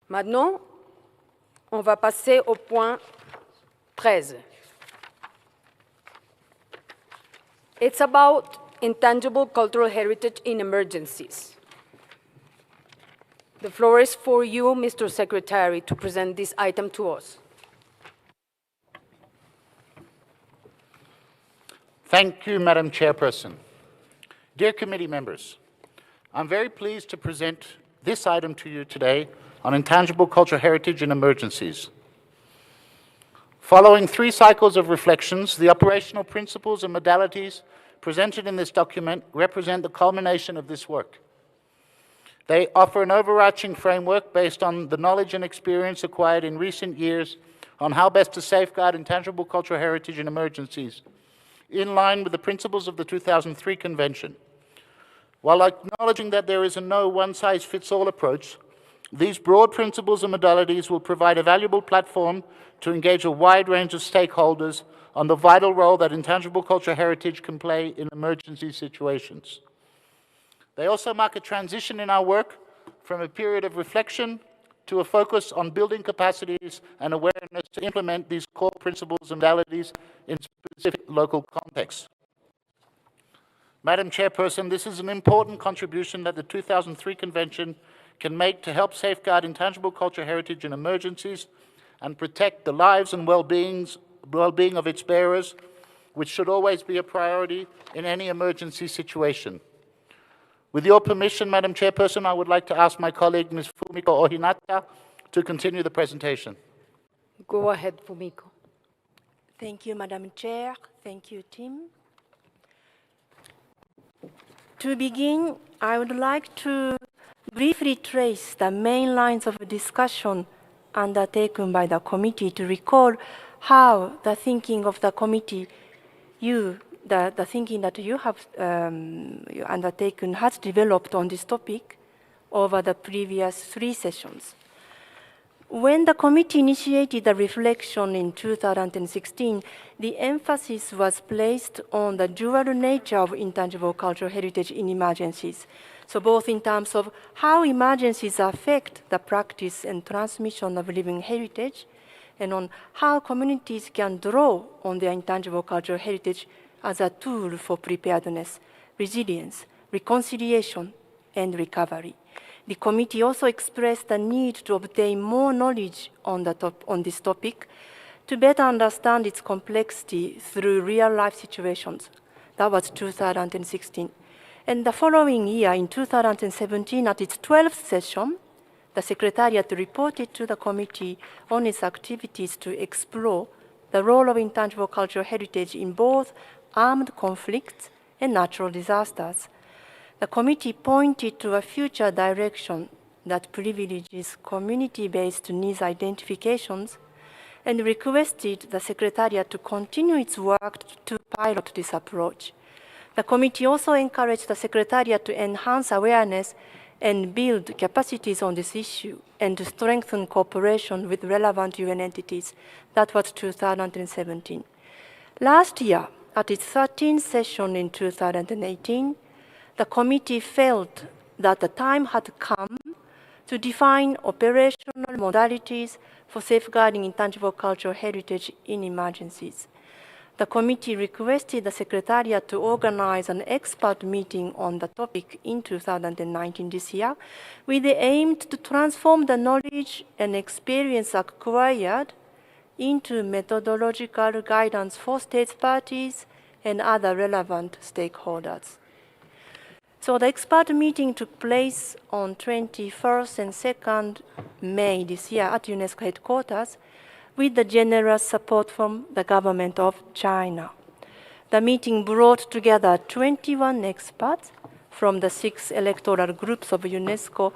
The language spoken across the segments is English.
Maintenant, on va passer au point 13. It's about intangible cultural heritage in emergencies. The floor is for you, Mr. Secretary, to present this item to us. Thank you, Madam Chairperson. Dear committee members, I'm very pleased to present this item to you today on intangible cultural heritage in emergencies. Following 3 cycles of reflections, the operational principles and modalities presented in this document represent the culmination of this work. They offer an overarching framework based on the knowledge and experience acquired in recent years on how best to safeguard intangible cultural heritage in emergencies, in line with the principles of the 2003 Convention. While acknowledging that there is a no one-size-fits-all approach, these broad principles and modalities will provide a valuable platform to engage a wide range of stakeholders on the vital role that intangible cultural heritage can play in emergency situations. They also mark a transition in our work from a period of reflection to a focus on building capacities and awareness to implement these core principles and modalities in specific local contexts. Madam Chairperson, this is an important contribution that the 2003 Convention can make to help safeguard intangible cultural heritage in emergencies and protect the lives and well-being of its bearers, which should always be a priority in any emergency situation. With your permission, Madam Chairperson, I would like to ask my colleague, Ms. Fumiko Ohinata, to continue the presentation. Go ahead, Fumiko. Thank you, Madam Chair. Thank you, Tim. To begin, I would like to briefly trace the main lines of discussion undertaken by the committee to recall how the thinking of the committee, the thinking that you have undertaken has developed on this topic over the previous 3 sessions. When the committee initiated the reflection in 2016, the emphasis was placed on the dual nature of intangible cultural heritage in emergencies. So both in terms of how emergencies affect the practice and transmission of living heritage, and on how communities can draw on their intangible cultural heritage as a tool for preparedness, resilience, reconciliation, and recovery. The committee also expressed the need to obtain more knowledge on this topic to better understand its complexity through real-life situations. That was 2016. And the following year, in 2017, at its 12th session, the Secretariat reported to the committee on its activities to explore the role of intangible cultural heritage in both armed conflicts and natural disasters. The committee pointed to a future direction that privileges community-based needs identifications and requested the Secretariat to continue its work to pilot this approach. The committee also encouraged the Secretariat to enhance awareness and build capacities on this issue and to strengthen cooperation with relevant UN entities. That was 2017. Last year, at its 13th session in 2018, the committee felt that the time had come to define operational modalities for safeguarding intangible cultural heritage in emergencies. The committee requested the Secretariat to organize an expert meeting on the topic in 2019 this year, with the aim to transform the knowledge and experience acquired into methodological guidance for states parties and other relevant stakeholders. So the expert meeting took place on 21st and 2nd May this year at UNESCO headquarters with the generous support from the government of China. The meeting brought together 21 experts from the 6 electoral groups of UNESCO,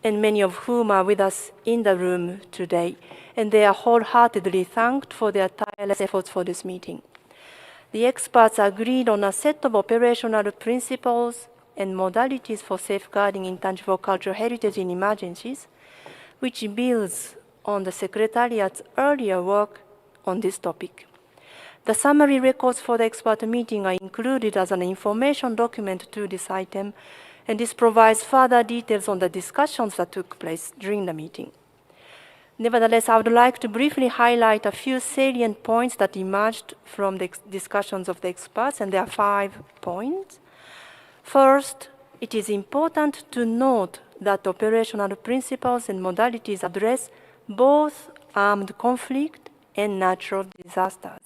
and many of whom are with us in the room today, and they are wholeheartedly thanked for their tireless efforts for this meeting. The experts agreed on a set of operational principles and modalities for safeguarding intangible cultural heritage in emergencies, which builds on the Secretariat's earlier work on this topic. The summary records for the expert meeting are included as an information document to this item, and this provides further details on the discussions that took place during the meeting. Nevertheless, I would like to briefly highlight a few salient points that emerged from the discussions of the experts, and there are 5 points. First, it is important to note that operational principles and modalities address both armed conflict and natural disasters.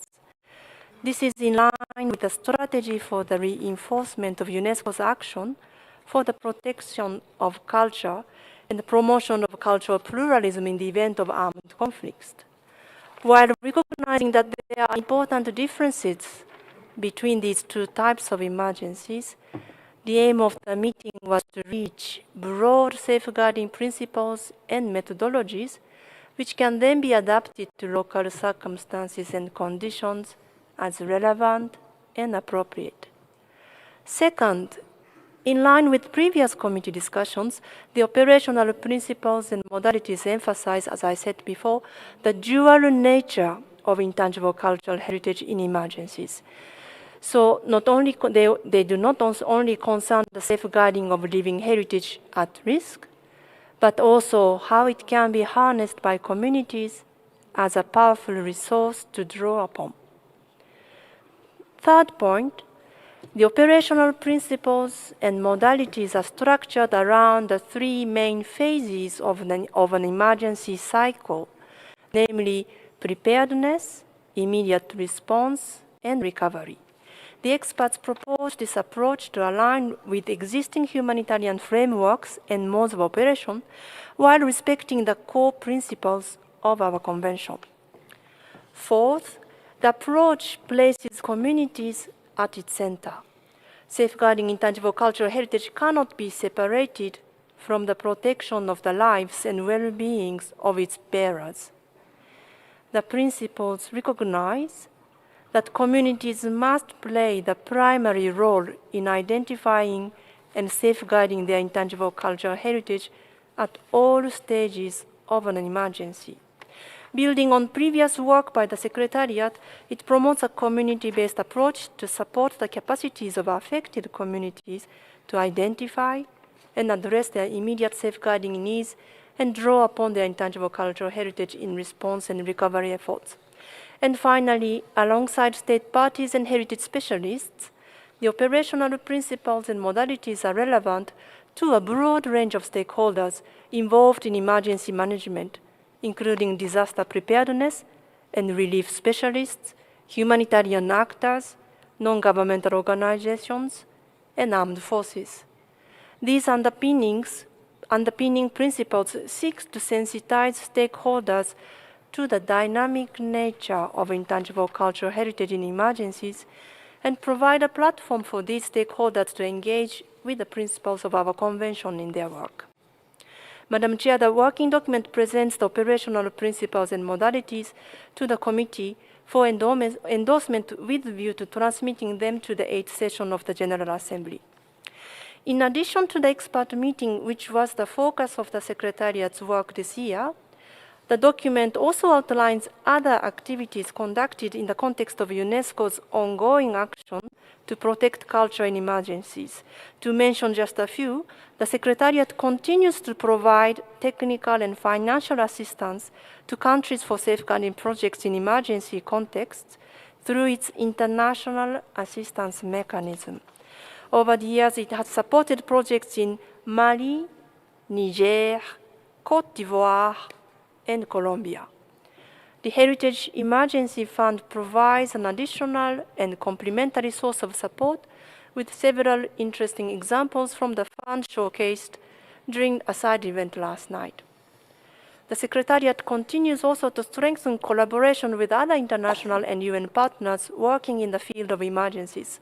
This is in line with the strategy for the reinforcement of UNESCO's action for the protection of culture and the promotion of cultural pluralism in the event of armed conflicts. While recognizing that there are important differences between these two types of emergencies, the aim of the meeting was to reach broad safeguarding principles and methodologies which can then be adapted to local circumstances and conditions as relevant and appropriate. Second, in line with previous committee discussions, the operational principles and modalities emphasize, as I said before, the dual nature of intangible cultural heritage in emergencies. So not only they do not only concern the safeguarding of living heritage at risk, but also how it can be harnessed by communities as a powerful resource to draw upon. Third point, the operational principles and modalities are structured around the 3 main phases of an emergency cycle, namely preparedness, immediate response, and recovery. The experts proposed this approach to align with existing humanitarian frameworks and modes of operation while respecting the core principles of our convention. Fourth, the approach places communities at its center. Safeguarding intangible cultural heritage cannot be separated from the protection of the lives and well-being of its bearers. The principles recognize that communities must play the primary role in identifying and safeguarding their intangible cultural heritage at all stages of an emergency. Building on previous work by the Secretariat, it promotes a community-based approach to support the capacities of affected communities to identify and address their immediate safeguarding needs and draw upon their intangible cultural heritage in response and recovery efforts. And finally, alongside state parties and heritage specialists, the operational principles and modalities are relevant to a broad range of stakeholders involved in emergency management, including disaster preparedness and relief specialists, humanitarian actors, non-governmental organizations, and armed forces. These underpinning principles seek to sensitize stakeholders to the dynamic nature of intangible cultural heritage in emergencies and provide a platform for these stakeholders to engage with the principles of our convention in their work. Madam Chair, the working document presents the operational principles and modalities to the committee for endorsement with view to transmitting them to the 8th session of the General Assembly. In addition to the expert meeting, which was the focus of the Secretariat's work this year, the document also outlines other activities conducted in the context of UNESCO's ongoing action to protect culture in emergencies. To mention just a few, the Secretariat continues to provide technical and financial assistance to countries for safeguarding projects in emergency contexts through its international assistance mechanism. Over the years, it has supported projects in Mali, Niger, Côte d'Ivoire, and Colombia. The Heritage Emergency Fund provides an additional and complementary source of support with several interesting examples from the fund showcased during a side event last night. The Secretariat continues also to strengthen collaboration with other international and UN partners working in the field of emergencies.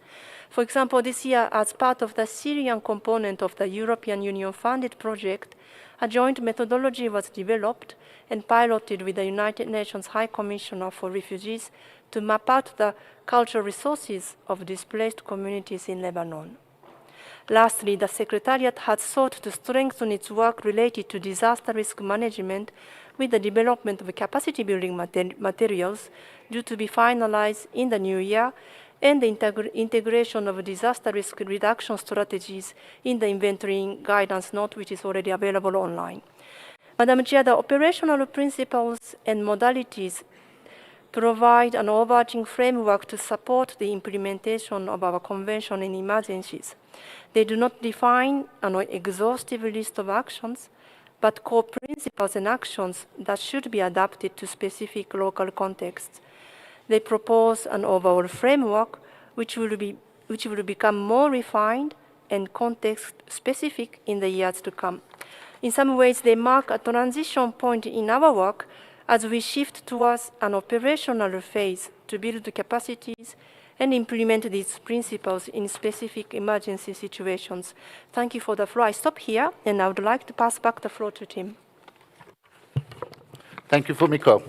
For example, this year, as part of the Syrian component of the European Union-funded project, a joint methodology was developed and piloted with the United Nations High Commissioner for Refugees to map out the cultural resources of displaced communities in Lebanon. Lastly, the Secretariat has sought to strengthen its work related to disaster risk management with the development of capacity-building materials due to be finalized in the new year, and the integration of disaster risk reduction strategies in the inventory guidance note, which is already available online. Madam Chair, the operational principles and modalities provide an overarching framework to support the implementation of our Convention in emergencies. They do not define an exhaustive list of actions, but core principles and actions that should be adapted to specific local contexts. They propose an overall framework which will become more refined and context-specific in the years to come. In some ways, they mark a transition point in our work as we shift towards an operational phase to build the capacities and implement these principles in specific emergency situations. Thank you for the floor. I stop here, and I would like to pass back the floor to Tim. Thank you, Fumiko.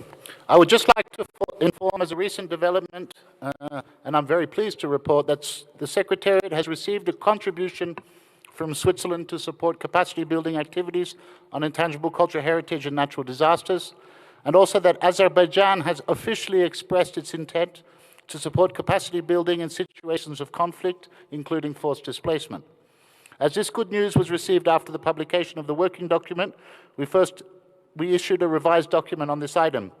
I would just like to inform as a recent development, and I'm very pleased to report that the Secretariat has received a contribution from Switzerland to support capacity building activities on intangible cultural heritage and natural disasters, and also that Azerbaijan has officially expressed its intent to support capacity building in situations of conflict, including forced displacement. As this good news was received after the publication of the working document, we issued a revised document on this item.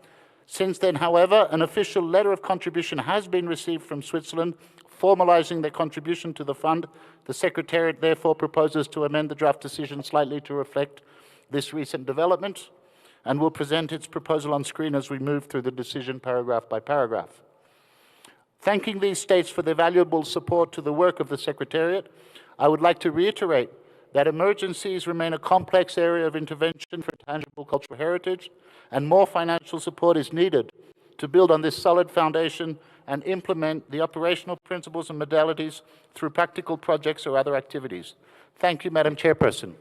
Since then, however, an official letter of contribution has been received from Switzerland, formalizing their contribution to the fund. The Secretariat therefore proposes to amend the draft decision slightly to reflect this recent development, and will present its proposal on screen as we move through the decision paragraph by paragraph. Thanking these states for their valuable support to the work of the Secretariat, I would like to reiterate that emergencies remain a complex area of intervention for tangible cultural heritage, and more financial support is needed to build on this solid foundation and implement the operational principles and modalities through practical projects or other activities. Thank you, Madam Chairperson.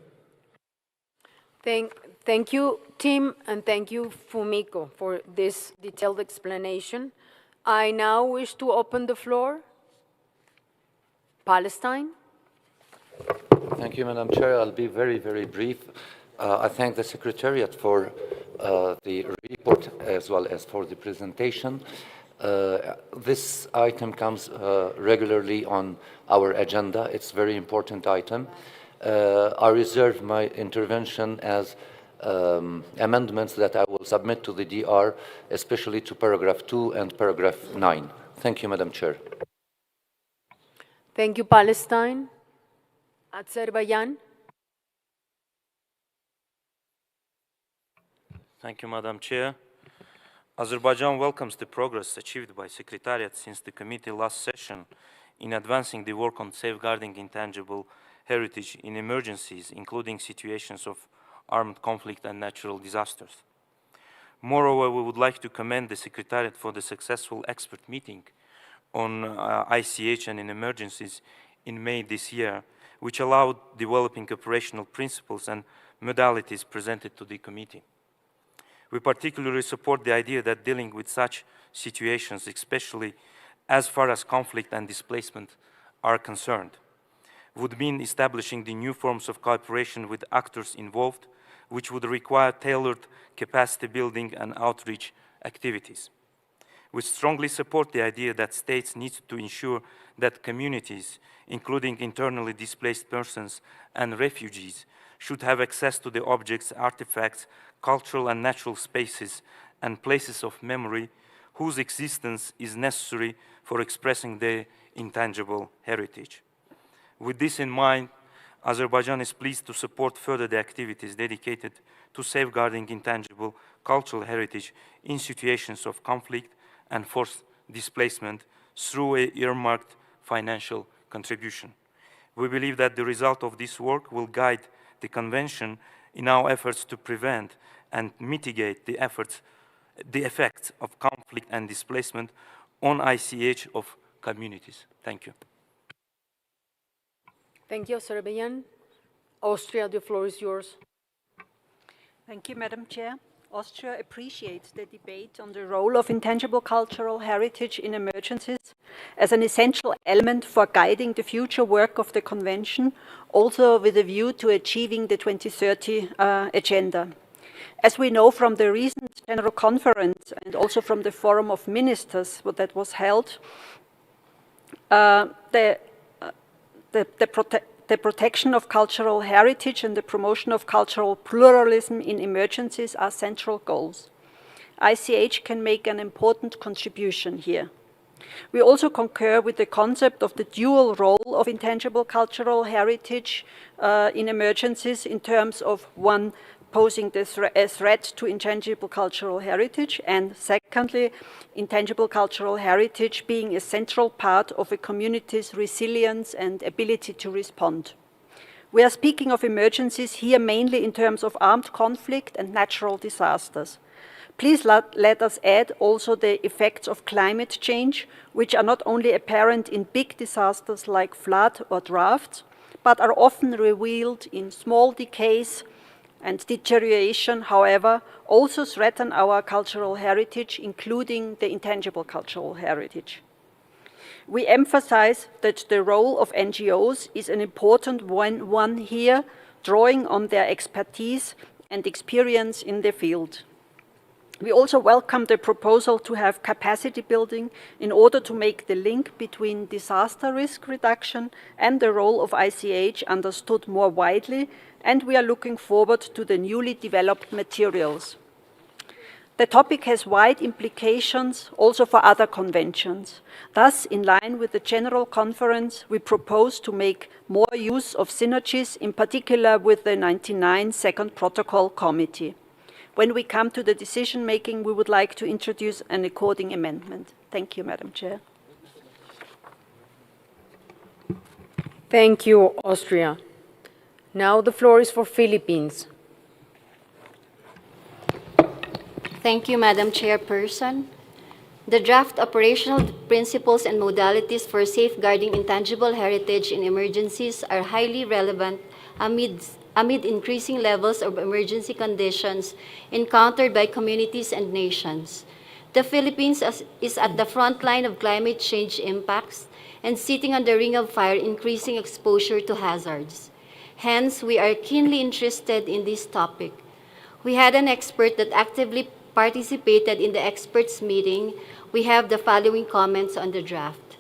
Thank you, Tim, and thank you, Fumiko, for this detailed explanation. I now wish to open the floor. Palestine. Thank you, Madam Chair. I'll be very, very brief. I thank the Secretariat for the report as well as for the presentation. This item comes regularly on our agenda. It's a very important item. I reserve my intervention as amendments that I will submit to the DR, especially to paragraph 2 and paragraph 9. Thank you, Madam Chair. Thank you, Palestine. Azerbaijan. Thank you, Madam Chair. Azerbaijan welcomes the progress achieved by Secretariat since the committee last session in advancing the work on safeguarding intangible heritage in emergencies, including situations of armed conflict and natural disasters. Moreover, we would like to commend the Secretariat for the successful expert meeting on ICH and in emergencies in May this year, which allowed developing operational principles and modalities presented to the committee. We particularly support the idea that dealing with such situations, especially as far as conflict and displacement are concerned, would mean establishing the new forms of cooperation with actors involved, which would require tailored capacity building and outreach activities. We strongly support the idea that states need to ensure that communities, including internally displaced persons and refugees, should have access to the objects, artifacts, cultural and natural spaces, and places of memory whose existence is necessary for expressing their intangible heritage. With this in mind, Azerbaijan is pleased to support further the activities dedicated to safeguarding intangible cultural heritage in situations of conflict and forced displacement through an earmarked financial contribution. We believe that the result of this work will guide the Convention in our efforts to prevent and mitigate the effects of conflict and displacement on ICH of communities. Thank you. Thank you, Azerbaijan. Austria, the floor is yours. Thank you, Madam Chair. Austria appreciates the debate on the role of intangible cultural heritage in emergencies as an essential element for guiding the future work of the Convention, also with a view to achieving the 2030 agenda. As we know from the recent General Conference and also from the Forum of Ministers that was held, the the protection of cultural heritage and the promotion of cultural pluralism in emergencies are central goals. ICH can make an important contribution here. We also concur with the concept of the dual role of intangible cultural heritage in emergencies in terms of, one, posing a threat to intangible cultural heritage, and secondly, intangible cultural heritage being a central part of a community's resilience and ability to respond. We are speaking of emergencies here mainly in terms of armed conflict and natural disasters. Please let us add also the effects of climate change, which are not only apparent in big disasters like flood or droughts, but are often revealed in small decays and deterioration, however, also threaten our cultural heritage, including the intangible cultural heritage. We emphasize that the role of NGOs is an important one here, drawing on their expertise and experience in the field. We also welcome the proposal to have capacity building in order to make the link between disaster risk reduction and the role of ICH understood more widely, and we are looking forward to the newly developed materials. The topic has wide implications also for other conventions. Thus, in line with the General Conference, we propose to make more use of synergies, in particular with the 99 Second Protocol Committee. When we come to the decision-making, we would like to introduce an according amendment. Thank you, Madam Chair. Thank you, Austria. Now the floor is for Philippines. Thank you, Madam Chairperson. The draft operational principles and modalities for safeguarding intangible heritage in emergencies are highly relevant amid increasing levels of emergency conditions encountered by communities and nations. The Philippines is at the front line of climate change impacts and sitting on the ring of fire, increasing exposure to hazards. Hence, we are keenly interested in this topic. We had an expert that actively participated in the experts meeting. We have the following comments on the draft.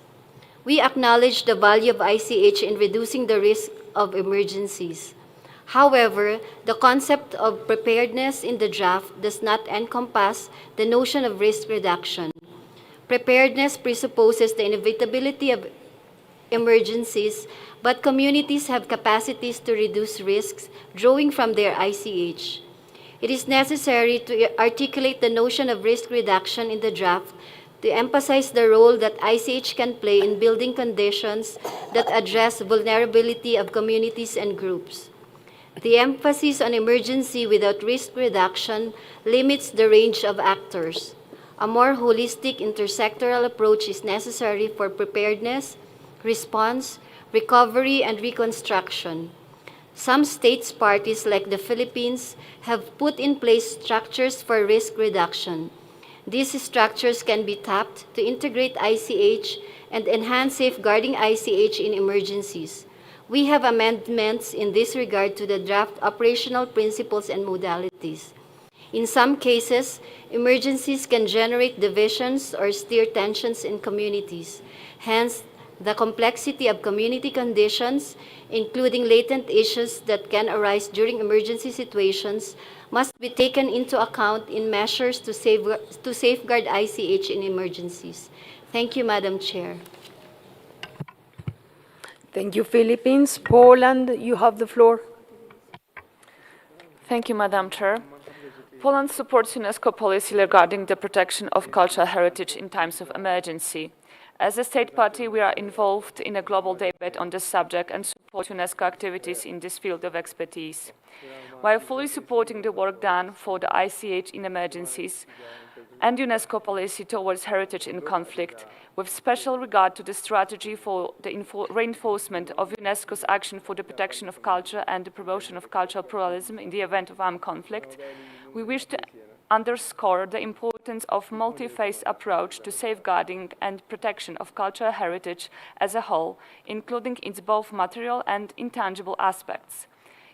We acknowledge the value of ICH in reducing the risk of emergencies. However, the concept of preparedness in the draft does not encompass the notion of risk reduction. Preparedness presupposes the inevitability of emergencies, but communities have capacities to reduce risks drawing from their ICH. It is necessary to articulate the notion of risk reduction in the draft to emphasize the role that ICH can play in building conditions that address vulnerability of communities and groups. The emphasis on emergency without risk reduction limits the range of actors. A more holistic intersectoral approach is necessary for preparedness, response, recovery, and reconstruction. Some states parties, like the Philippines, have put in place structures for risk reduction. These structures can be tapped to integrate ICH and enhance safeguarding ICH in emergencies. We have amendments in this regard to the draft operational principles and modalities. In some cases, emergencies can generate divisions or stir tensions in communities. Hence, the complexity of community conditions, including latent issues that can arise during emergency situations, must be taken into account in measures to safeguard ICH in emergencies. Thank you, Madam Chair. Thank you, Philippines. Poland, you have the floor. Thank you, Madam Chair. Poland supports UNESCO policy regarding the protection of cultural heritage in times of emergency. As a state party, we are involved in a global debate on this subject and support UNESCO activities in this field of expertise. While fully supporting the work done for the ICH in emergencies and UNESCO policy towards heritage in conflict, with special regard to the strategy for the reinforcement of UNESCO's action for the protection of culture and the promotion of cultural pluralism in the event of armed conflict, we wish to underscore the importance of multi-phase approach to safeguarding and protection of cultural heritage as a whole, including its both material and intangible aspects.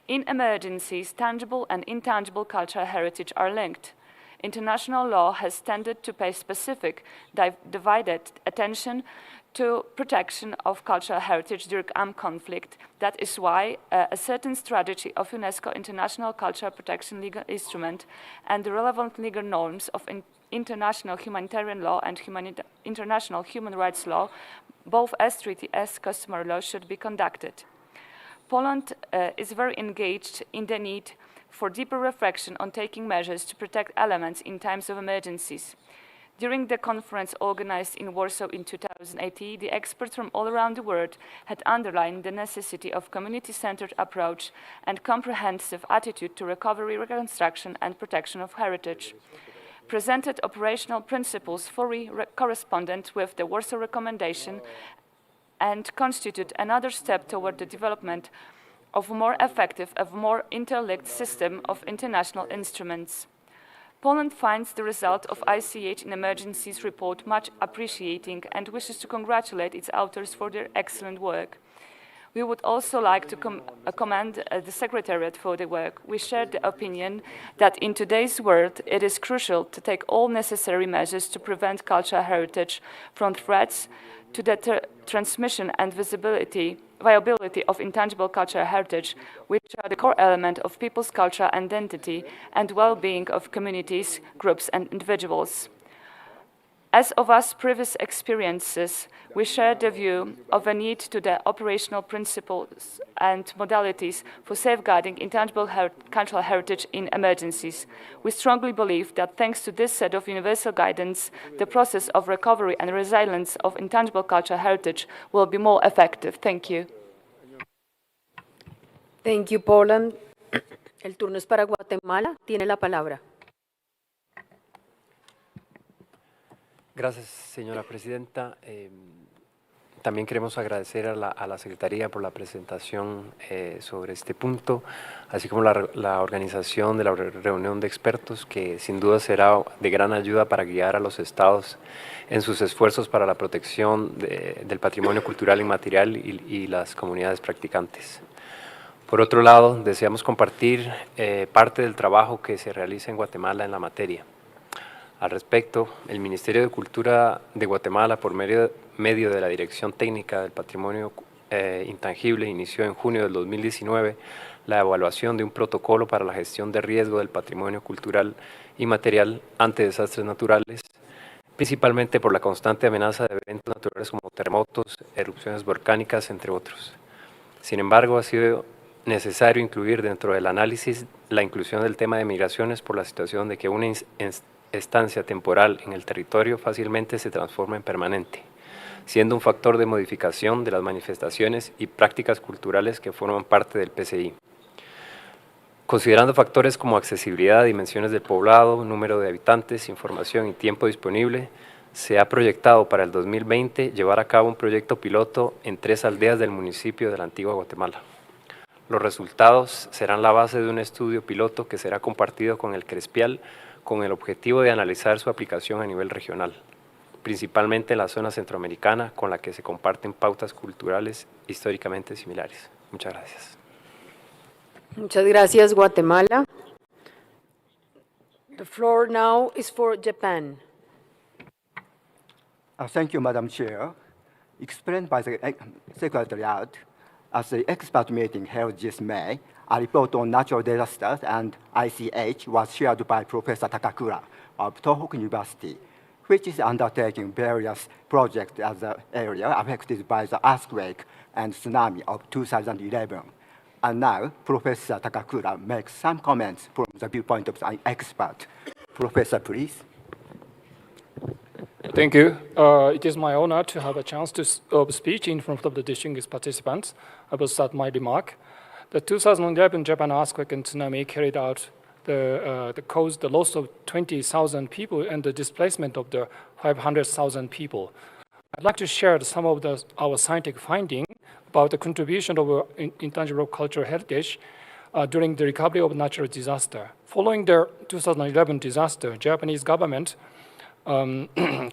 In emergencies, tangible and intangible cultural heritage are linked. international law has tended to pay specific, divided attention to protection of cultural heritage during armed conflict. That is why a certain strategy of UNESCO International Cultural Protection Legal Instrument and the relevant legal norms of international humanitarian law and international human rights law, both as treaty as customary law, should be conducted. Poland is very engaged in the need for deeper reflection on taking measures to protect elements in times of emergencies. During the conference organized in Warsaw in 2018, the experts from all around the world had underlined the necessity of community-centered approach and comprehensive attitude to recovery, reconstruction, and protection of heritage. Presented operational principles fully correspondent with the Warsaw Recommendation and constitute another step toward the development of a more effective, a more interlinked system of international instruments. Poland finds the result of ICH in Emergencies report much appreciating and wishes to congratulate its authors for their excellent work. We would also like to commend the Secretariat for the work. We share the opinion that in today's world it is crucial to take all necessary measures to prevent cultural heritage from threats to the transmission and viability of intangible cultural heritage, which are the core element of people's cultural identity and well-being of communities, groups, and individuals. As of our previous experiences, we share the view of a need to the operational principles and modalities for safeguarding intangible cultural heritage in emergencies. We strongly believe that thanks to this set of universal guidance, the process of recovery and resilience of intangible cultural heritage will be more effective. Thank you. Thank you, Poland. El turno es para Guatemala. Tiene la palabra. Gracias, señora presidenta. También queremos agradecer a la Secretaría por la presentación sobre este punto, así como la organización de la reunión de expertos, que sin duda será de gran ayuda para guiar a los estados en sus esfuerzos para la protección del patrimonio cultural inmaterial y las comunidades practicantes. Por otro lado, deseamos compartir parte del trabajo que se realiza en Guatemala en la materia. Al respecto, el Ministerio de Cultura de Guatemala, por medio de la Dirección Técnica del Patrimonio Intangible, inició en junio del 2019 la evaluación de un protocolo para la gestión de riesgo del patrimonio cultural inmaterial ante desastres naturales, principalmente por la constante amenaza de eventos naturales como terremotos, erupciones volcánicas, entre otros. Sin embargo, ha sido necesario incluir dentro del análisis la inclusión del tema de migraciones por la situación de que una estancia temporal en el territorio fácilmente se transforma en permanente, siendo un factor de modificación de las manifestaciones y prácticas culturales que forman parte del PCI. Considerando factores como accesibilidad, dimensiones del poblado, número de habitantes, información y tiempo disponible, se ha proyectado para el 2020 llevar a cabo un proyecto piloto en 3 aldeas del municipio de la Antigua Guatemala. Los resultados serán la base de un estudio piloto que será compartido con el CRESPIAL con el objetivo de analizar su aplicación a nivel regional, principalmente en la zona centroamericana, con la que se comparten pautas culturales históricamente similares. Muchas gracias. Muchas gracias, Guatemala. The floor now is for Japan. Thank you, Madam Chair. Explained by the Secretariat, at the expert meeting held this May, a report on natural disasters and ICH was shared by Professor Takakura of Tohoku University, which is undertaking various projects at the area affected by the earthquake and tsunami of 2011. And now, Professor Takakura makes some comments from the viewpoint of an expert. Professor, please. Thank you. It is my honor to have a chance to speak in front of the distinguished participants. I will start my remark. The 2011 Japan earthquake and tsunami carried out caused the loss of 20,000 people and the displacement of the 500,000 people. I'd like to share some of our scientific findings about the contribution of intangible cultural heritage during the recovery of natural disaster. Following the 2011 disaster, Japanese government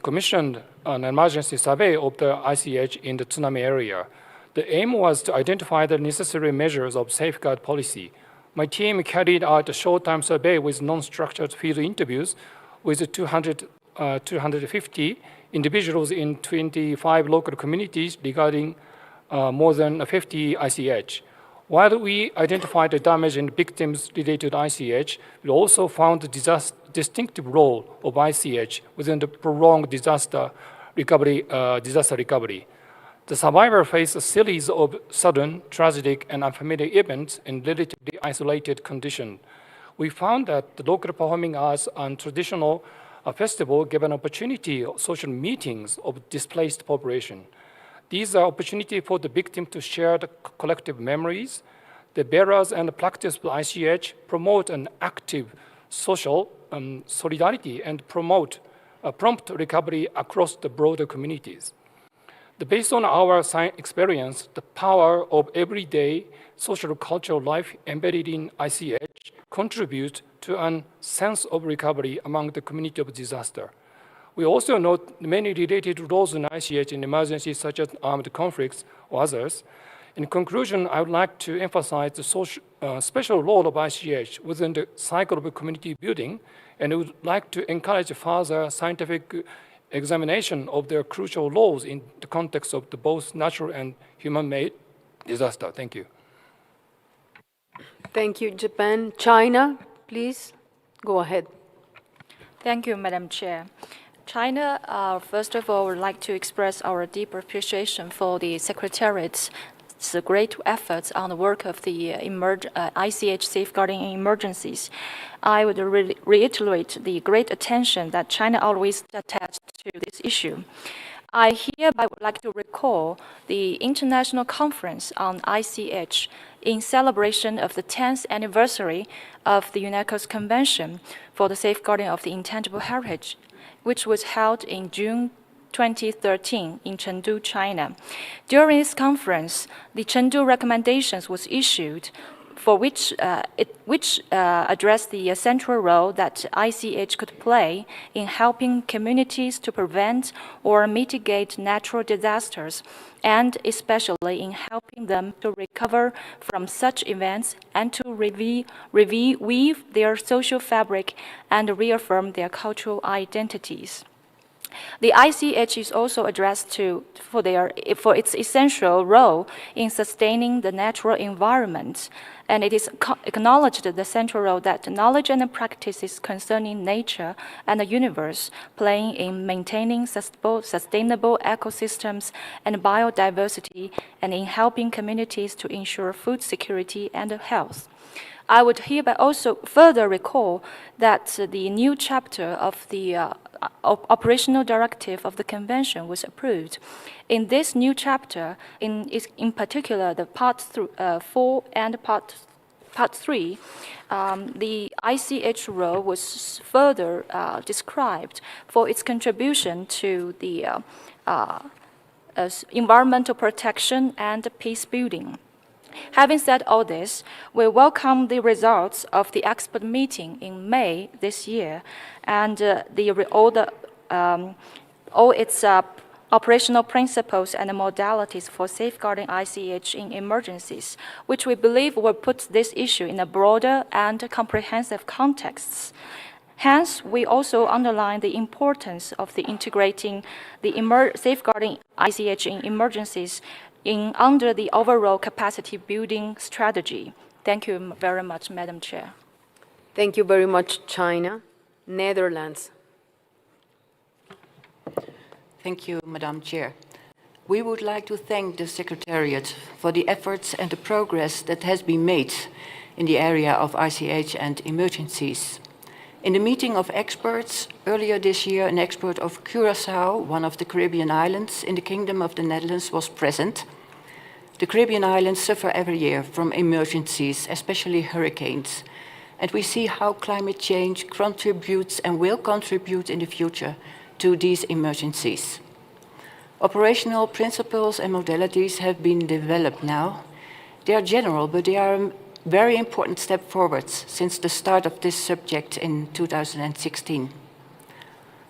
commissioned an emergency survey of the ICH in the tsunami area. The aim was to identify the necessary measures of safeguard policy. My team carried out a short-time survey with non-structured field interviews with 250 individuals in 25 local communities regarding more than 50 ICH. While we identified the damage and victims related to ICH, we also found the distinctive role of ICH within the prolonged disaster recovery. The survivor faced a series of sudden, tragic, and unfamiliar events in relatively isolated conditions. We found that the local performing arts and traditional festival gave an opportunity of social meetings of displaced population. These are opportunities for the victim to share the collective memories. The bearers and the practice of ICH promote an active social solidarity and promote a prompt recovery across the broader communities. Based on our experience, the power of everyday social cultural life embedded in ICH contributes to a sense of recovery among the community of disaster. We also note many related roles in ICH in emergencies such as armed conflicts or others. In conclusion, I would like to emphasize the special role of ICH within the cycle of community building, and I would like to encourage further scientific examination of their crucial roles in the context of the both natural and human-made disaster. Thank you. Thank you, Japan. China, please, go ahead. Thank you, Madam Chair. China, first of all, would like to express our deep appreciation for the Secretariat's great efforts on the work of the ICH safeguarding in emergencies. I would reiterate the great attention that China always attached to this issue. I hereby would like to recall the International Conference on ICH in celebration of the 10th anniversary of the UNESCO's Convention for the Safeguarding of the Intangible Heritage, which was held in June 2013 in Chengdu, China. During this conference, the Chengdu recommendations was issued for which addressed the central role that ICH could play in helping communities to prevent or mitigate natural disasters, and especially in helping them to recover from such events and to weave their social fabric and reaffirm their cultural identities. The ICH is also addressed for its essential role in sustaining the natural environment, and it is acknowledged the central role that knowledge and practices concerning nature and the universe playing in maintaining sustainable ecosystems and biodiversity, and in helping communities to ensure food security and health. I would hereby also further recall that the new chapter of the operational directive of the convention was approved. In this new chapter, in particular the part 4 and part 3, the ICH role was further described for its contribution to the environmental protection and peace building. Having said all this, we welcome the results of the expert meeting in May this year, and all its operational principles and modalities for safeguarding ICH in emergencies, which we believe will put this issue in a broader and comprehensive context. Hence, we also underline the importance of integrating the safeguarding ICH in emergencies under the overall capacity building strategy. Thank you very much, Madam Chair. Thank you very much, China. Netherlands. Thank you, Madam Chair. We would like to thank the Secretariat for the efforts and the progress that has been made in the area of ICH and emergencies. In the meeting of experts earlier this year, an expert of Curaçao, one of the Caribbean islands in the Kingdom of the Netherlands, was present. The Caribbean islands suffer every year from emergencies, especially hurricanes, and we see how climate change contributes and will contribute in the future to these emergencies. Operational principles and modalities have been developed now. They are general, but they are a very important step forwards since the start of this subject in 2016.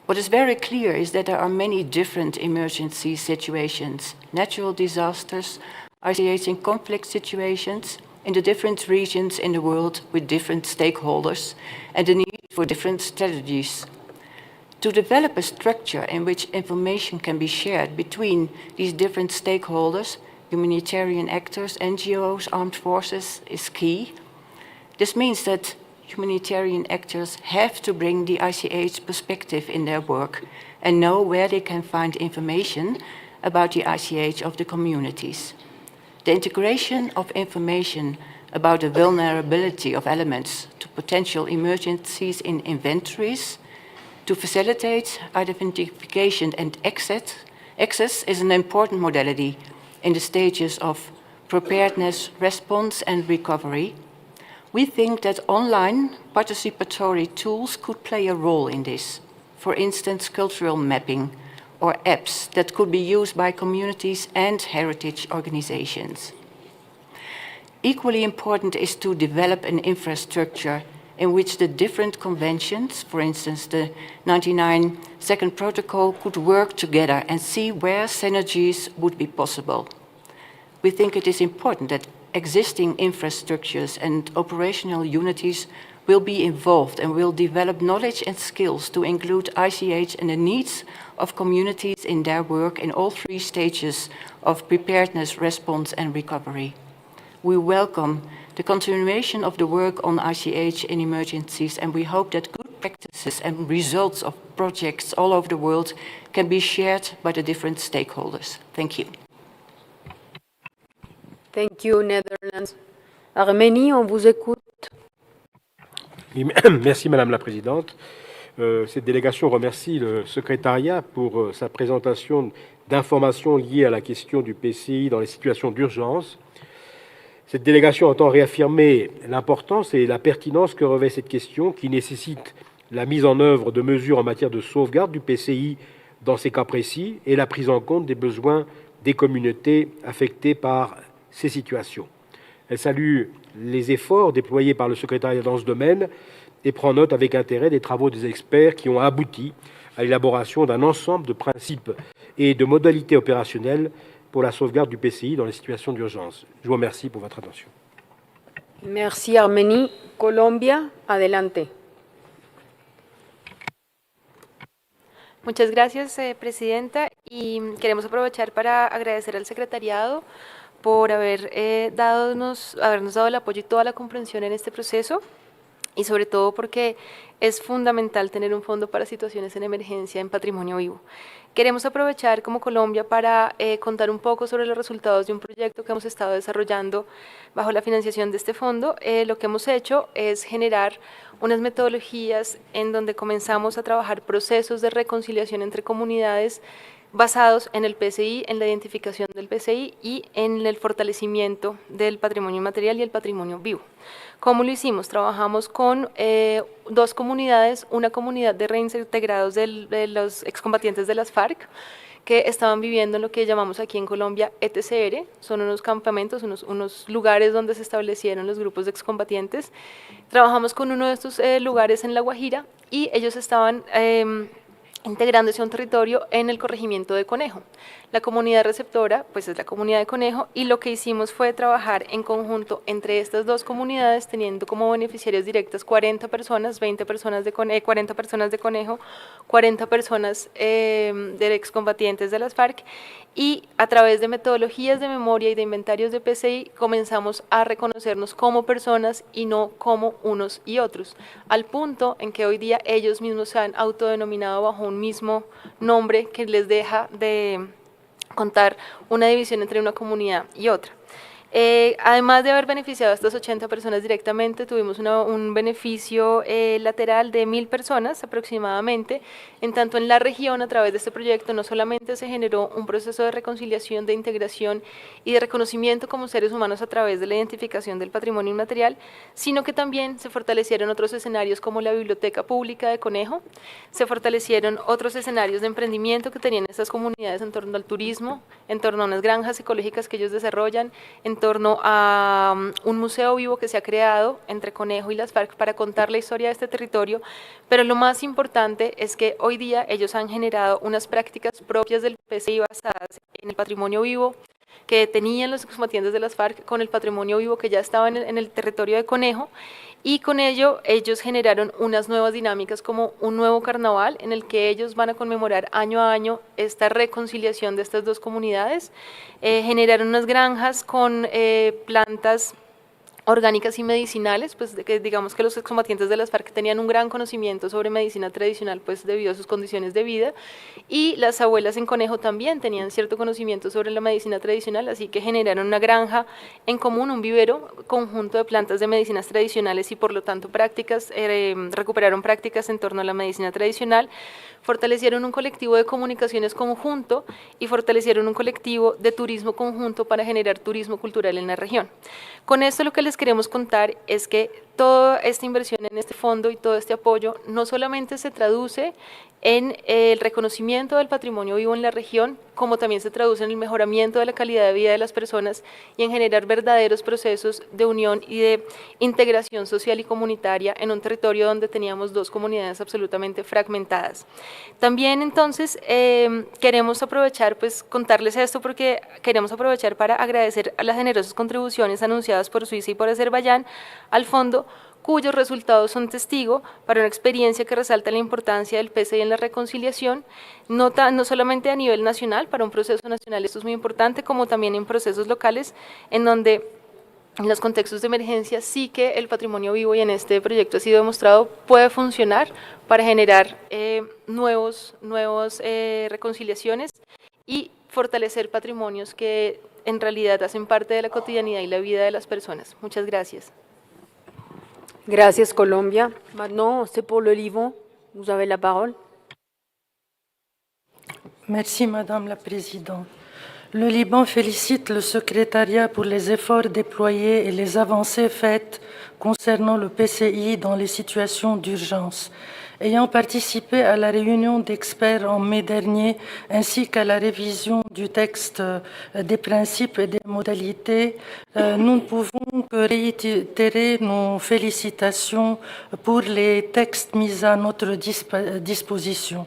What is very clear is that there are many different emergency situations, natural disasters, ICH in conflict situations in the different regions in the world with different stakeholders and the need for different strategies. To develop a structure in which information can be shared between these different stakeholders, humanitarian actors, NGOs, armed forces, is key. This means that humanitarian actors have to bring the ICH perspective in their work and know where they can find information about the ICH of the communities. The integration of information about the vulnerability of elements to potential emergencies in inventories to facilitate identification and access is an important modality in the stages of preparedness, response, and recovery. We think that online participatory tools could play a role in this. For instance, cultural mapping or apps that could be used by communities and heritage organizations. Equally important is to develop an infrastructure in which the different conventions, for instance, the 99 Second Protocol, could work together and see where synergies would be possible. We think it is important that existing infrastructures and operational unities will be involved and will develop knowledge and skills to include ICH and the needs of communities in their work in all three stages of preparedness, response, and recovery. We welcome the continuation of the work on ICH in emergencies, and we hope that good practices and results of projects all over the world can be shared by the different stakeholders. Thank you. Thank you, Netherlands. Arménie, on vous écoute. Merci Madame la Présidente. Cette délégation remercie le secrétariat pour sa présentation d'informations liées à la question du PCI dans les situations d'urgence. Cette délégation entend réaffirmer l'importance et la pertinence que revêt cette question qui nécessite la mise en œuvre de mesures en matière de sauvegarde du PCI dans ces cas précis et la prise en compte des besoins des communautés affectées par ces situations. Elle salue les efforts déployés par le secrétariat dans ce domaine et prend note avec intérêt des travaux des experts qui ont abouti à l'élaboration d'un ensemble de principes et de modalités opérationnelles pour la sauvegarde du PCI dans les situations d'urgence. Je vous remercie pour votre attention. Merci, Arménie. Colombia, adelante. Muchas gracias, Presidenta, y queremos aprovechar para agradecer al Secretariado por habernos dado el apoyo y toda la comprensión en este proceso, y sobre todo porque es fundamental tener un fondo para situaciones en emergencia en patrimonio vivo. Queremos aprovechar como Colombia para contar un poco sobre los resultados de un proyecto que hemos estado desarrollando bajo la financiación de este fondo. Lo que hemos hecho es generar unas metodologías en donde comenzamos a trabajar procesos de reconciliación entre comunidades basados en el PCI, en la identificación del PCI y en el fortalecimiento del patrimonio inmaterial y el patrimonio vivo. ¿Cómo lo hicimos? Trabajamos con dos comunidades, una comunidad de reintegrados de los excombatientes de las FARC, que estaban viviendo en lo que llamamos aquí en Colombia ETCR, son unos campamentos, unos lugares donde se establecieron los grupos de excombatientes. Trabajamos con uno de estos lugares en La Guajira y ellos estaban integrándose a un territorio en el corregimiento de Conejo. La comunidad receptora, pues es la comunidad de Conejo, y lo que hicimos fue trabajar en conjunto entre estas dos comunidades, teniendo como beneficiarios directas 40 personas, 40 personas de Conejo, 40 personas de excombatientes de las FARC, y a través de metodologías de memoria y de inventarios de PCI comenzamos a reconocernos como personas y no como unos y otros, al punto en que hoy día ellos mismos se han autodenominado bajo un mismo nombre que les deja de contar una división entre una comunidad y otra. Además de haber beneficiado a estas 80 personas directamente, tuvimos un beneficio lateral de 1.000 personas aproximadamente, en tanto en la región a través de este proyecto no solamente se generó un proceso de reconciliación, de integración y de reconocimiento como seres humanos a través de la identificación del patrimonio inmaterial, sino que también se fortalecieron otros escenarios como la biblioteca pública de Conejo, se fortalecieron otros escenarios de emprendimiento que tenían estas comunidades en torno al turismo, en torno a unas granjas ecológicas que ellos desarrollan, en torno a un museo vivo que se ha creado entre Conejo y las FARC para contar la historia de este territorio, pero lo más importante es que hoy día ellos han generado unas prácticas propias del PCI basadas en el patrimonio vivo que tenían los excombatientes de las FARC con el patrimonio vivo que ya estaba en el territorio de Conejo, y con ello ellos generaron unas nuevas dinámicas como un nuevo carnaval en el que ellos van a conmemorar año a año esta reconciliación de estas dos comunidades. Generaron unas granjas con plantas orgánicas y medicinales, pues digamos que los excombatientes de las FARC tenían un gran conocimiento sobre medicina tradicional, pues debido a sus condiciones de vida, y las abuelas en Conejo también tenían cierto conocimiento sobre la medicina tradicional, así que generaron una granja en común, un vivero conjunto de plantas de medicinas tradicionales y por lo tanto recuperaron prácticas en torno a la medicina tradicional, fortalecieron un colectivo de comunicaciones conjunto y fortalecieron un colectivo de turismo conjunto para generar turismo cultural en la región. Con esto lo que les queremos contar es que toda esta inversión en este fondo y todo este apoyo no solamente se traduce en el reconocimiento del patrimonio vivo en la región, como también se traduce en el mejoramiento de la calidad de vida de las personas y en generar verdaderos procesos de unión y de integración social y comunitaria en un territorio donde teníamos dos comunidades absolutamente fragmentadas. También entonces queremos aprovechar, pues contarles esto porque queremos aprovechar para agradecer a las generosas contribuciones anunciadas por Suiza y por Azerbaiyán al fondo, cuyos resultados son testigo para una experiencia que resalta la importancia del PCI en la reconciliación, no solamente a nivel nacional, para un proceso nacional esto es muy importante, como también en procesos locales, en donde en los contextos de emergencia sí que el patrimonio vivo, y en este proyecto ha sido demostrado, puede funcionar para generar nuevas reconciliaciones y fortalecer patrimonios que en realidad hacen parte de la cotidianidad y la vida de las personas. Muchas gracias. Gracias, Colombia. Maintenant, c'est pour le Liban. Vous avez la parole. Merci, Madame la Présidente. Le Liban félicite le secrétariat pour les efforts déployés et les avancées faites concernant le PCI dans les situations d'urgence. Ayant participé à la réunion d'experts en mai dernier, ainsi qu'à la révision du texte des principes et des modalités, nous ne pouvons que réitérer nos félicitations pour les textes mis à notre disposition.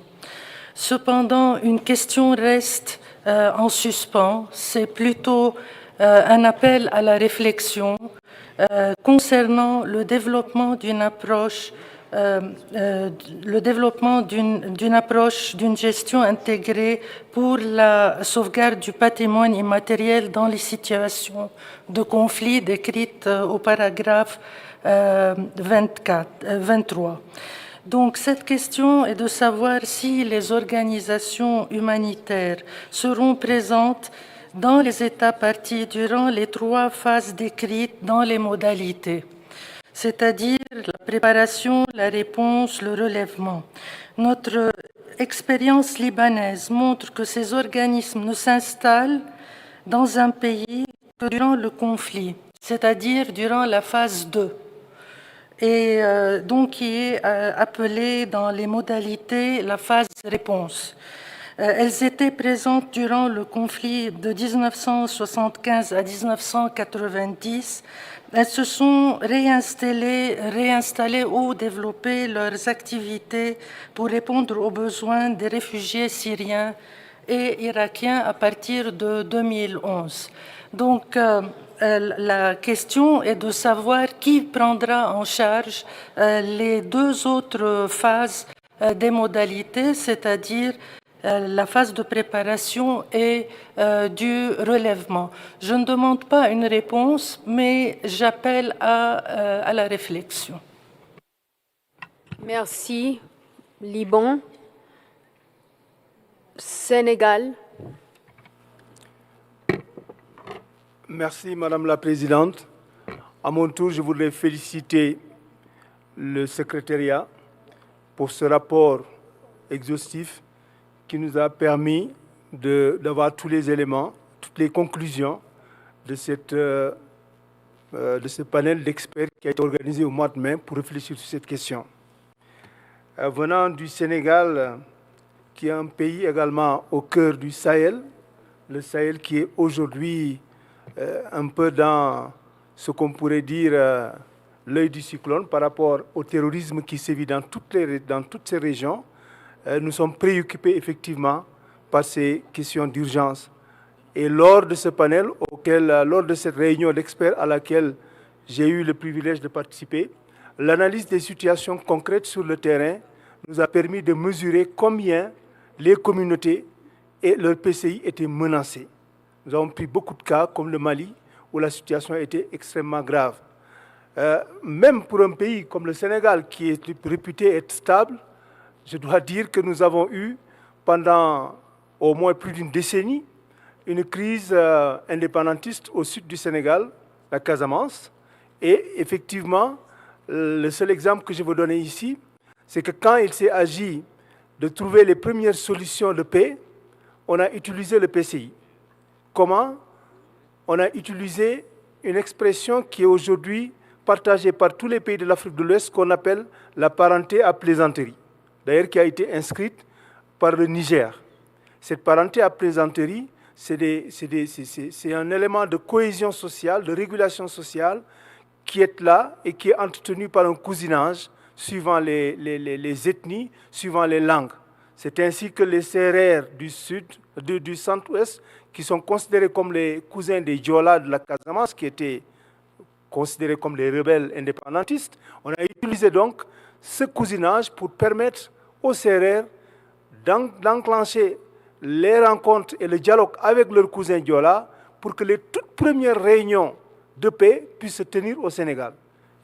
Cependant, une question reste en suspens, c'est plutôt un appel à la réflexion concernant le développement d'une approche d'une gestion intégrée pour la sauvegarde du patrimoine immatériel dans les situations de conflit décrites au paragraphe 23. Donc cette question est de savoir si les organisations humanitaires seront présentes dans les États parties durant les 3 phases décrites dans les modalités, c'est-à-dire la préparation, la réponse, le relèvement. Notre expérience libanaise montre que ces organismes ne s'installent dans un pays que durant le conflit, c'est-à-dire durant la phase 2. Et donc qui est appelée dans les modalités la phase réponse. Elles étaient présentes durant le conflit de 1975 à 1990. Elles se sont réinstallées ou développé leurs activités pour répondre aux besoins des réfugiés syriens et irakiens à partir de 2011. Donc, la question est de savoir qui prendra en charge les 2 autres phases des modalités, c'est-à-dire la phase de préparation et du relèvement. Je ne demande pas une réponse, mais j'appelle à la réflexion. Merci. Liban. Sénégal. Merci, Madame la Présidente. À mon tour, je voudrais féliciter le secrétariat pour ce rapport exhaustif qui nous a permis d'avoir tous les éléments, toutes les conclusions de ce panel d'experts qui a été organisé au mois de mai pour réfléchir sur cette question. Venant du Sénégal, qui est un pays également au cœur du Sahel, le Sahel qui est aujourd'hui un peu dans ce qu'on pourrait dire l'œil du cyclone par rapport au terrorisme qui sévit dans toutes ces régions, nous sommes préoccupés effectivement par ces questions d'urgence. Et lors de ce panel, lors de cette réunion d'experts à laquelle j'ai eu le privilège de participer, L'analyse des situations concrètes sur le terrain nous a permis de mesurer combien les communautés et leur PCI étaient menacés. Nous avons pris beaucoup de cas, comme le Mali, où la situation était extrêmement grave. Même pour un pays comme le Sénégal, qui est réputé être stable, je dois dire que nous avons eu, pendant au moins plus d'une décennie, une crise indépendantiste au sud du Sénégal, la Casamance. Et effectivement, le seul exemple que je veux donner ici, c'est que quand il s'est agi de trouver les premières solutions de paix, on a utilisé le PCI. Comment? On a utilisé une expression qui est aujourd'hui partagée par tous les pays de l'Afrique de l'Ouest, qu'on appelle la parenté à plaisanterie, d'ailleurs qui a été inscrite par le Niger. Cette parenté à plaisanterie, c'est un élément de cohésion sociale, de régulation sociale, qui est là et qui est entretenu par un cousinage suivant les ethnies, suivant les langues. C'est ainsi que les Sérères du sud, du centre-ouest, qui sont considérés comme les cousins des Diola de la Casamance, qui étaient considérés comme les rebelles indépendantistes, on a utilisé donc ce cousinage pour permettre aux Sérères d'enclencher les rencontres et le dialogue avec leurs cousins Diola pour que les toutes premières réunions de paix puissent se tenir au Sénégal.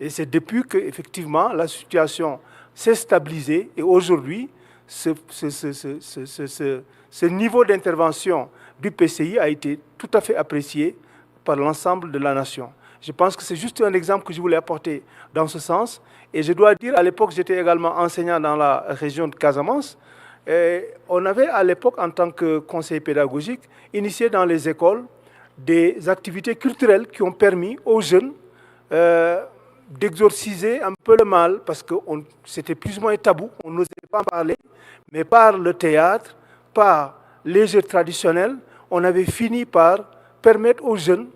Et c'est depuis que, effectivement, la situation s'est stabilisée et aujourd'hui, ce niveau d'intervention du PCI a été tout à fait apprécié par l'ensemble de la nation. Je pense que c'est juste un exemple que je voulais apporter dans ce sens. Et je dois dire, à l'époque, j'étais également enseignant dans la région de Casamance. Et on avait à l'époque, en tant que conseiller pédagogique, initié dans les écoles des activités culturelles qui ont permis aux jeunes d'exorciser un peu le mal, parce que c'était plus ou moins tabou, on n'osait pas en parler, mais par le théâtre, par les jeux traditionnels, on avait fini par permettre aux jeunes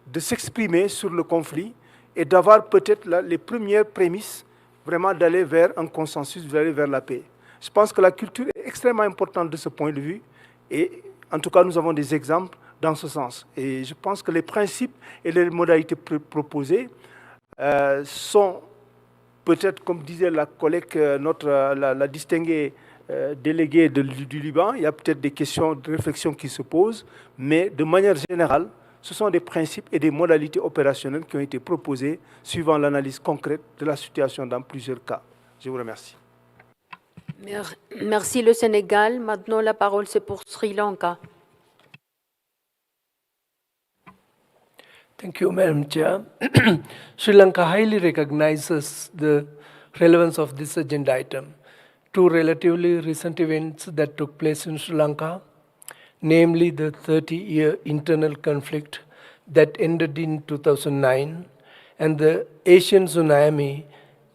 de s'exprimer sur le conflit et d'avoir peut-être les premières prémices vraiment d'aller vers un consensus, d'aller vers la paix. Je pense que la culture est extrêmement importante de ce point de vue et en tout cas nous avons des exemples dans ce sens. Et je pense que les principes et les modalités proposées sont peut-être, comme disait la collègue, la distinguée déléguée du Liban, il y a peut-être des questions de réflexion qui se posent, mais de manière générale, ce sont des principes et des modalités opérationnelles qui ont été proposées suivant l'analyse concrète de la situation dans plusieurs cas. Je vous remercie. Merci le Sénégal. Maintenant, la parole c'est pour Sri Lanka. Thank you, Madam Chair. Sri Lanka highly recognizes the relevance of this agenda item. Two relatively recent events that took place in Sri Lanka, namely the 30-year internal conflict that ended in 2009 and the Asian tsunami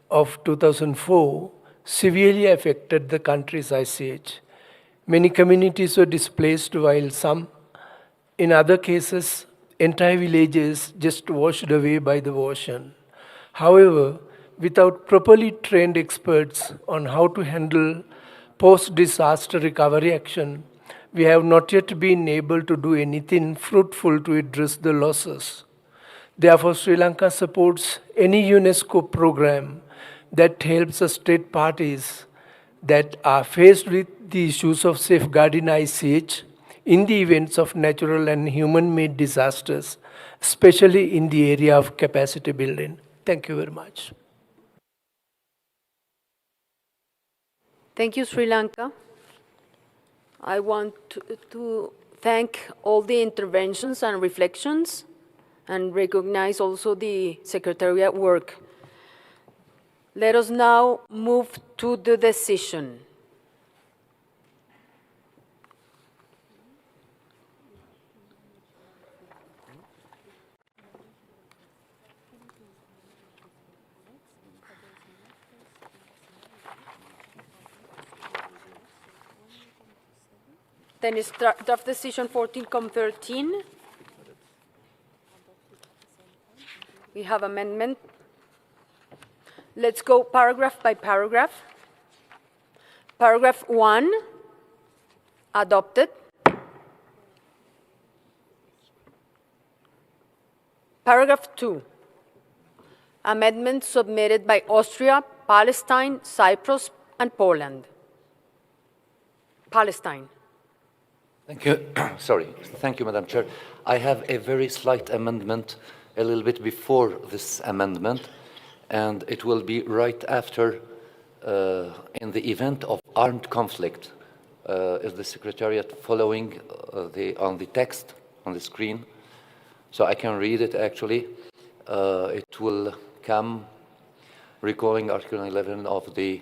of 2004, severely affected the country's ICH. Many communities were displaced, while some, in other cases, entire villages just washed away by the ocean. However, without properly trained experts on how to handle post-disaster recovery action, we have not yet been able to do anything fruitful to address the losses. Therefore, Sri Lanka supports any UNESCO program that helps the state parties that are faced with the issues of safeguarding ICH in the events of natural and human-made disasters, especially in the area of capacity building. Thank you very much. Thank you, Sri Lanka. I want to thank all the interventions and reflections and recognize also the Secretariat work. Let us now move to the decision. Then it's draft decision 14-13. We have amendment. Let's go paragraph by paragraph. Paragraph 1, adopted. Paragraph 2, Amendments submitted by Austria, Palestine, Cyprus, and Poland. Palestine. Thank you. Sorry. Thank you, Madam Chair. I have a very slight amendment a little bit before this amendment, and it will be right after in the event of armed conflict. Is the Secretariat following on the text on the screen? So I can read it actually. It will come recalling Article 11 of the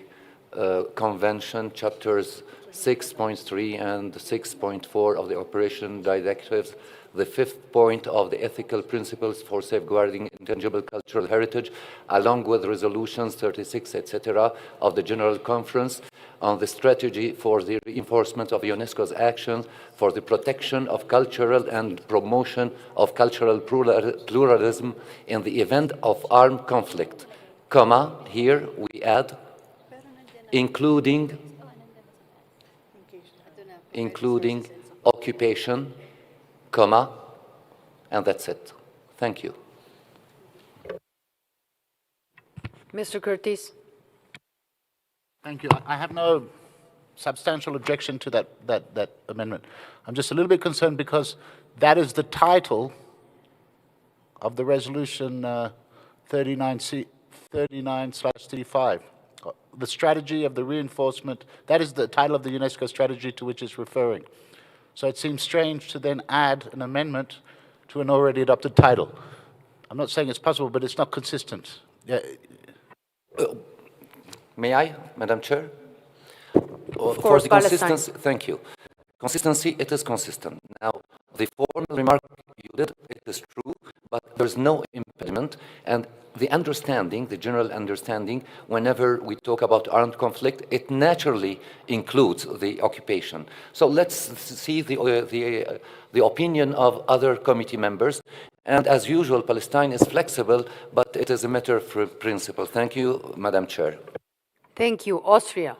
Convention, chapters 6.3 and 6.4 of the Operation Directives, the fifth point of the ethical principles for safeguarding intangible cultural heritage, along with resolutions 36, etc., of the General Conference on the strategy for the reinforcement of UNESCO's actions for the protection of cultural and promotion of cultural pluralism in the event of armed conflict, comma, here we add, including occupation, comma, and that's it. Thank you. Mr. Curtis. Thank you. I have no substantial objection to that amendment. I'm just a little bit concerned because that is the title of the resolution 39/35. The strategy of the reinforcement, that is the title of the UNESCO strategy to which it's referring. So it seems strange to then add an amendment to an already adopted title. I'm not saying it's possible, but it's not consistent. Yeah. May I, Madam Chair? Of course, for the Palestine. consistency, thank you. Consistency, it is consistent. Now, the formal remark you did, it is true, but there's no impediment, and the understanding, the general understanding, whenever we talk about armed conflict, it naturally includes the occupation. So let's see the opinion of other committee members. And as usual, Palestine is flexible, but it is a matter of principle. Thank you, Madam Chair. Thank you. Austria.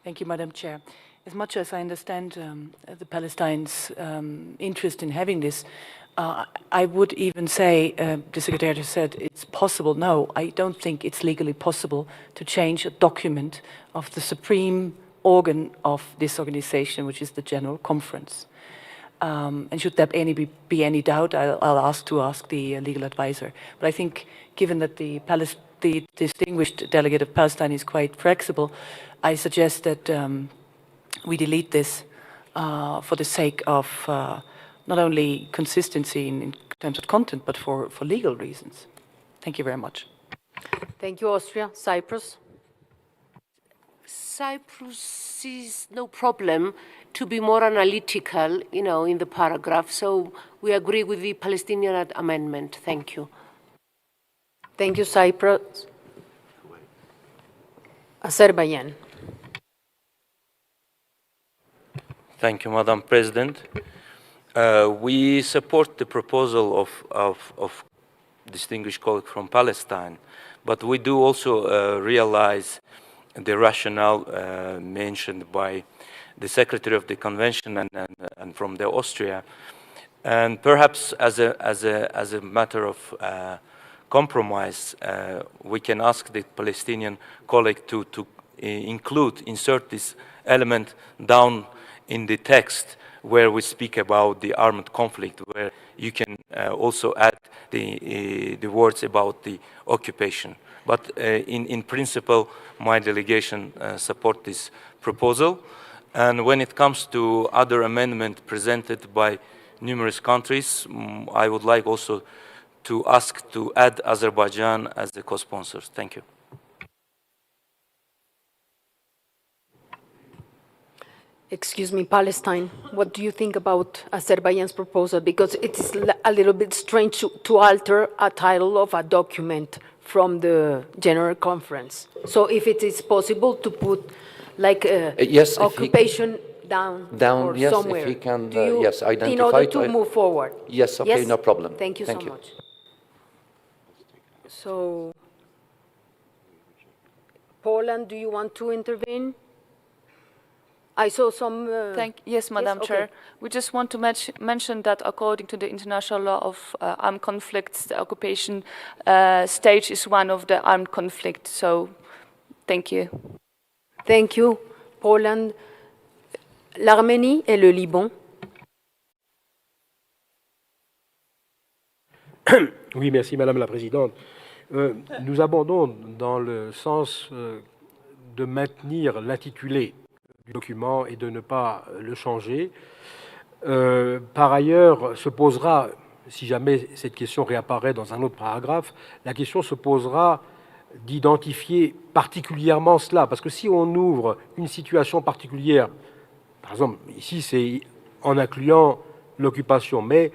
Thank you, Madam Chair. As much as I understand the Palestine's interest in having this, I would even say, the Secretary has said it's possible. No, I don't think it's legally possible to change a document of the supreme organ of this organization, which is the General Conference. And should there be any doubt, I'll ask the legal advisor. But I think, given that the distinguished delegate of Palestine is quite flexible, I suggest that we delete this for the sake of not only consistency in terms of content, but for legal reasons. Thank you very much. Thank you, Austria. Cyprus. Cyprus sees no problem to be more analytical, in the paragraph. So we agree with the Palestinian amendment. Thank you. Thank you, Cyprus. Azerbaijan. Thank you, Madam President. We support the proposal of distinguished colleague from Palestine, but we do also realize the rationale mentioned by the Secretary of the Convention and from the Austria, and perhaps as a matter of compromise, we can ask the Palestinian colleague to insert this element down in the text where we speak about the armed conflict, where you can also add the words about the occupation. But in principle, my delegation support this proposal. And when it comes to other amendments presented by numerous countries, I would like also to ask to add Azerbaijan as the co-sponsors. Thank you. Excuse me, Palestine. What do you think about Azerbaijan's proposal? Because it's a little bit strange to alter a title of a document from the General Conference. So if it is possible to put like yes, occupation down or yes, somewhere. If he can, yes, identify in order to move forward. Yes, okay, yes? No problem. Thank you so much. So, Poland, do you want to intervene? I saw some... Yes, Madam yes, Chair. okay. We just want to mention that according to the international law of armed conflicts, the occupation stage is one of the armed conflicts. So, thank you. Thank you. Poland, l'Arménie et le Liban. Oui, merci Madame la Présidente. Nous abondons dans le sens de maintenir l'intitulé du document et de ne pas le changer. Par ailleurs, se posera, si jamais cette question réapparaît dans un autre paragraphe, la question se posera d'identifier particulièrement cela, parce que si on ouvre une situation particulière, par exemple, ici c'est en incluant l'occupation, mais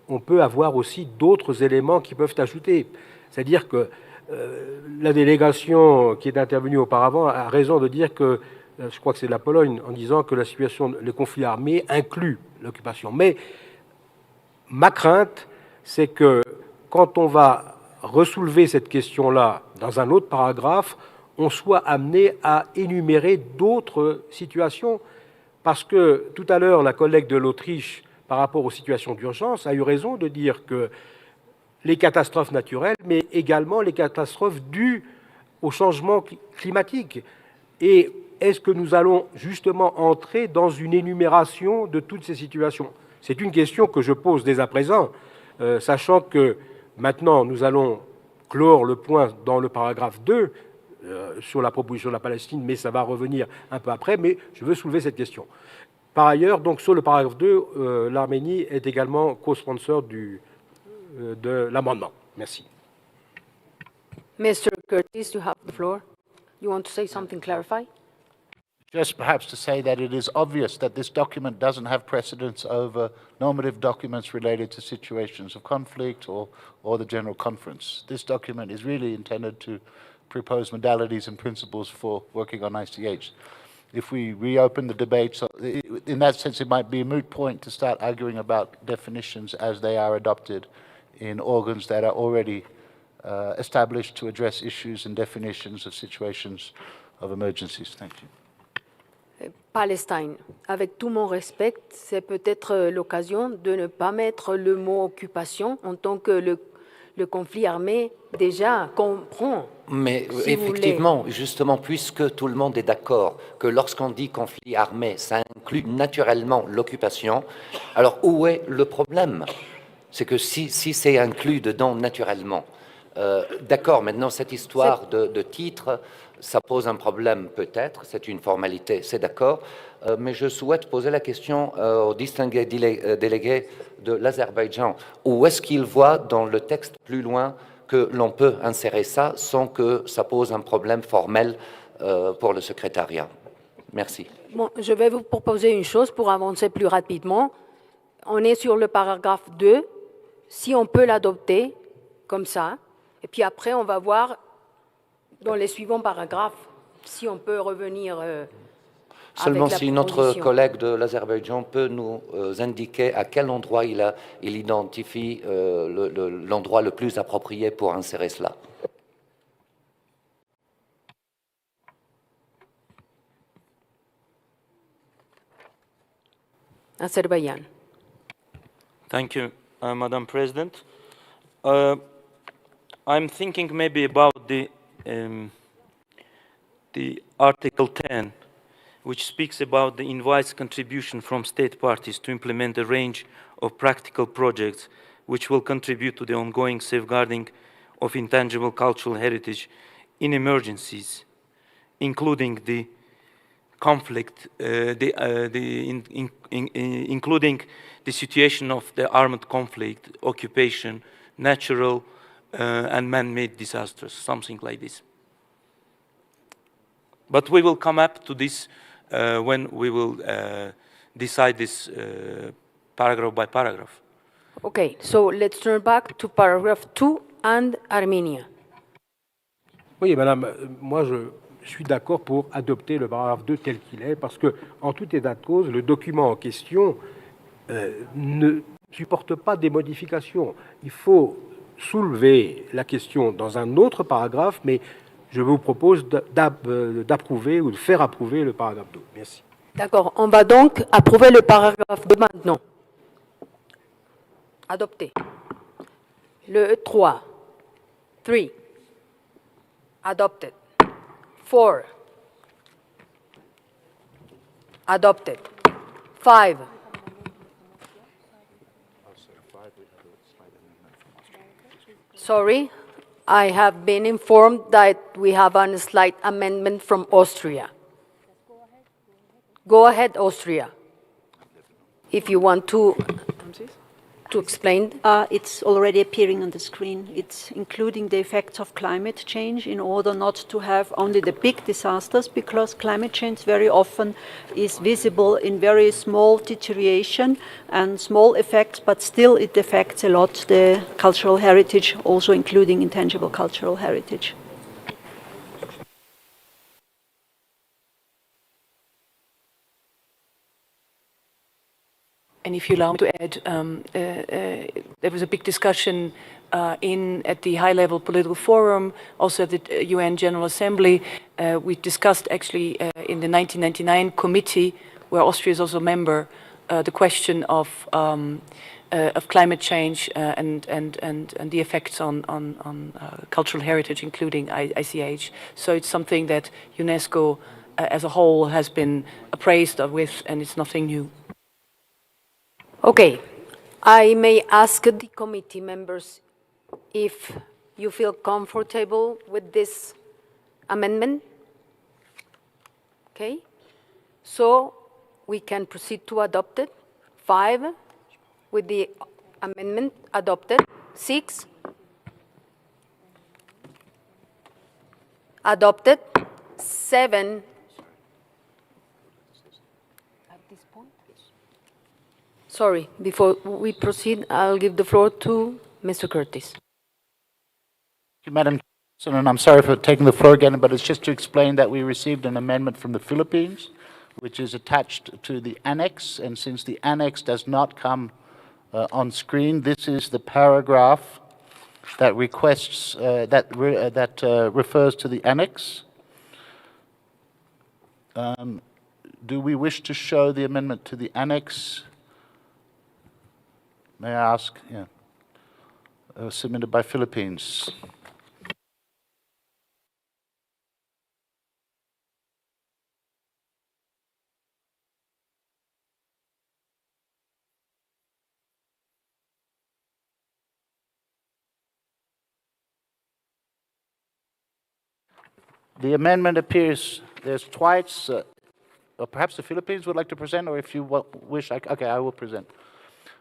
on peut avoir aussi d'autres éléments qui peuvent ajouter. C'est-à-dire que la délégation qui est intervenue auparavant a raison de dire que, je crois que c'est la Pologne, en disant que la situation, le conflit armé inclut l'occupation. Mais ma crainte, c'est que quand on va ressoulever cette question-là dans un autre paragraphe, on soit amené à énumérer d'autres situations, parce que tout à l'heure, la collègue de l'Autriche, par rapport aux situations d'urgence, a eu raison de dire que les catastrophes naturelles, mais également les catastrophes dues au changement climatique. Et est-ce que nous allons justement entrer dans une énumération de toutes ces situations? C'est une question que je pose dès à présent, sachant que maintenant nous allons clore le point dans le paragraphe 2 sur la proposition de la Palestine, mais ça va revenir un peu après, mais je veux soulever cette question. Par ailleurs, donc, sur le paragraphe 2, l'Arménie est également co-sponsor de l'amendement. Merci. Mr. Curtis, you have the floor. You want to say something, clarify? Just perhaps to say that it is obvious that this document doesn't have precedence over normative documents related to situations of conflict or the General Conference. This document is really intended to propose modalities and principles for working on ICH. If we reopen the debate, so in that sense it might be a moot point to start arguing about definitions as they are adopted in organs that are already established to address issues and definitions of situations of emergencies. Thank you. Palestine. Avec tout mon respect, c'est peut-être l'occasion de ne pas mettre le mot occupation en tant que le conflit armé déjà comprend. Mais si effectivement, justement, puisque tout le monde est d'accord que lorsqu'on dit conflit armé, ça inclut naturellement l'occupation, alors où est le problème? C'est que si c'est inclus dedans naturellement, d'accord, maintenant cette histoire de titre, ça pose un problème peut-être, c'est une formalité, c'est d'accord, mais je souhaite poser la question au distingué délégué de l'Azerbaïdjan. Où est-ce qu'il voit dans le texte plus loin que l'on peut insérer ça sans que ça pose un problème formel pour le secrétariat? Merci. Bon, je vais vous proposer une chose pour avancer plus rapidement. On est sur le paragraphe 2. Si on peut l'adopter comme ça, et puis après on va voir dans les suivants paragraphes si on peut revenir Seulement avec la si notre proposition. collègue de l'Azerbaïdjan peut nous indiquer à quel endroit il identifie l'endroit le plus approprié pour insérer cela. Azerbaïdjan. Thank you, Madam President. I'm thinking maybe about the Article 10, which speaks about the invites contribution from state parties to implement a range of practical projects which will contribute to the ongoing safeguarding of intangible cultural heritage in emergencies, including the conflict, including the situation of the armed conflict, occupation, natural and man-made disasters, something like this. But we will come up to this when we will decide this paragraph by paragraph. Okay, so let's turn back to paragraph 2 and Armenia. Oui, madame, moi je suis d'accord pour adopter le paragraphe 2 tel qu'il est, parce que, en tout état de cause, le document en question ne supporte pas des modifications. Il faut soulever la question dans un autre paragraphe, mais je vous propose d'approuver ou de faire approuver le paragraphe 2. Merci. D'accord. On va donc approuver le paragraphe 2 maintenant. Adopté. Le 3. 3. Adopted. 4. Adopted. 5. Sorry, I have been informed that we have a slight amendment from Austria. Go ahead, Austria, if you want to explain. It's already appearing on the screen. It's including the effects of climate change in order not to have only the big disasters, because climate change very often is visible in very small deterioration and small effects, but still it affects a lot the cultural heritage, also including intangible cultural heritage. And if you allow me to add, there was a big discussion at the high-level political forum, also at the UN General Assembly. We discussed actually in the 1999 committee, where Austria is also a member, the question of climate change and the effects on cultural heritage, including ICH. So it's something that UNESCO as a whole has been appraised with, and it's nothing new. Okay, I may ask the committee members if you feel comfortable with this amendment. Okay, so we can proceed to adopt it. 5, with the amendment adopted. 6, adopted. 7, sorry, before we proceed, I'll give the floor to Mr. Curtis. Thank you, Madam Chairperson, and I'm sorry for taking the floor again, but it's just to explain that we received an amendment from the Philippines, which is attached to the annex, and since the annex does not come on screen, this is the paragraph that requests, refers to the annex. Do we wish to show the amendment to the annex? May I ask? Yeah. Submitted by Philippines. The amendment appears, there's twice, or perhaps the Philippines would like to present, or if you wish, okay, I will present.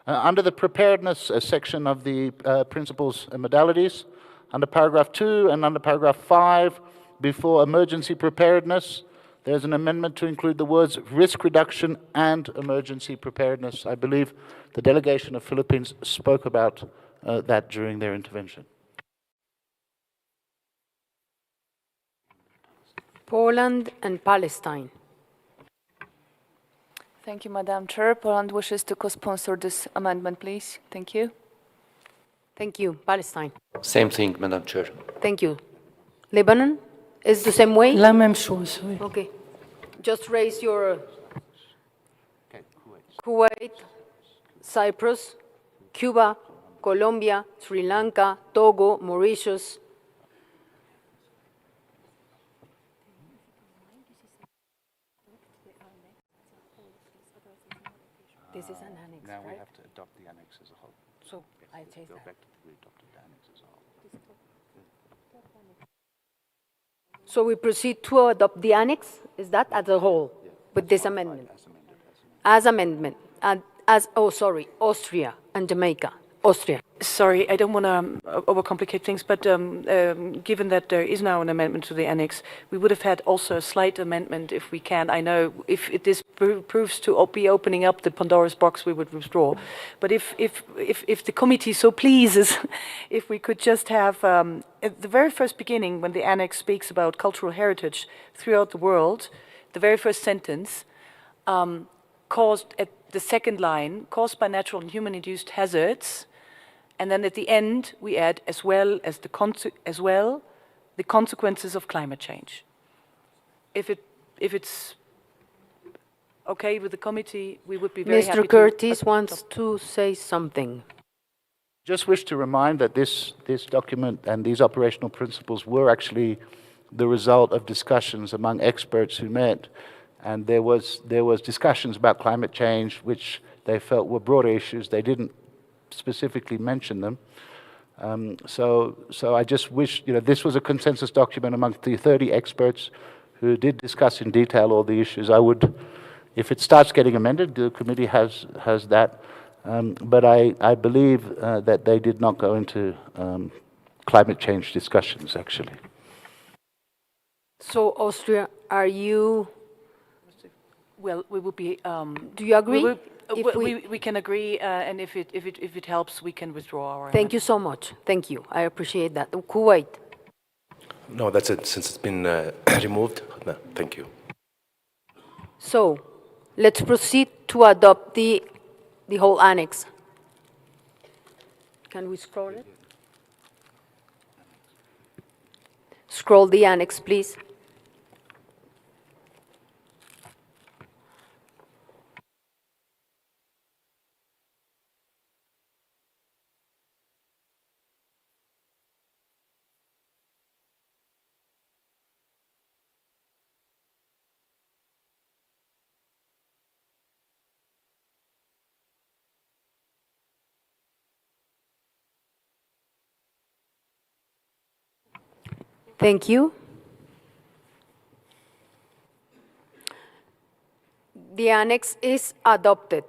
Under the preparedness section of the principles and modalities, under paragraph 2 and under paragraph 5, before emergency preparedness, there's an amendment to include the words risk reduction and emergency preparedness. I believe the delegation of Philippines spoke about that during their intervention. Poland and Palestine. Thank you, Madam Chair. Poland wishes to co-sponsor this amendment, please. Thank you. Thank you. Palestine. Same thing, Madam Chair. Thank you. Lebanon is the same way? La même chose, oui. Okay. Just raise your... Kuwait, Cyprus, Cuba, Colombia, Sri Lanka, Togo, Mauritius. This is an annex, now right? we have to adopt the annex as a whole. So I take Go that. back to we adopted the annex as a whole. So we proceed to adopt the annex, is that as a whole, with this amendment? As amendment. Oh, sorry, Austria and Jamaica. Austria. Sorry, I don't want to overcomplicate things, but given that there is now an amendment to the annex, we would have had also a slight amendment if we can. I know if this proves to be opening up the Pandora's box, we would withdraw. But if the committee so pleases, if we could just have, at the very first beginning, when the annex speaks about cultural heritage throughout the world, the very first sentence, caused at the second line, caused by natural and human-induced hazards. And then at the end, we add as well the consequences of climate change. If it's okay with the committee, we would be very happy Mr. Curtis wants to say something. Just wish to remind that this document and these operational principles were actually the result of discussions among experts who met, and there was discussions about climate change, which they felt were broader issues. They didn't specifically mention them. So I just wish, this was a consensus document among the 30 experts who did discuss in detail all the issues. I would, if it starts getting amended, the committee has that. But I believe that they did not go into climate change discussions, actually. So, Austria, are you... Well, we would be... do you agree? We can agree, and if it helps, we can withdraw our... Thank you so much. Thank you. I appreciate that. Kuwait. No, that's it, since it's been removed. No, thank you. So, let's proceed to adopt the whole annex. Can we scroll it? Scroll the annex, please. Thank you. The annex is adopted.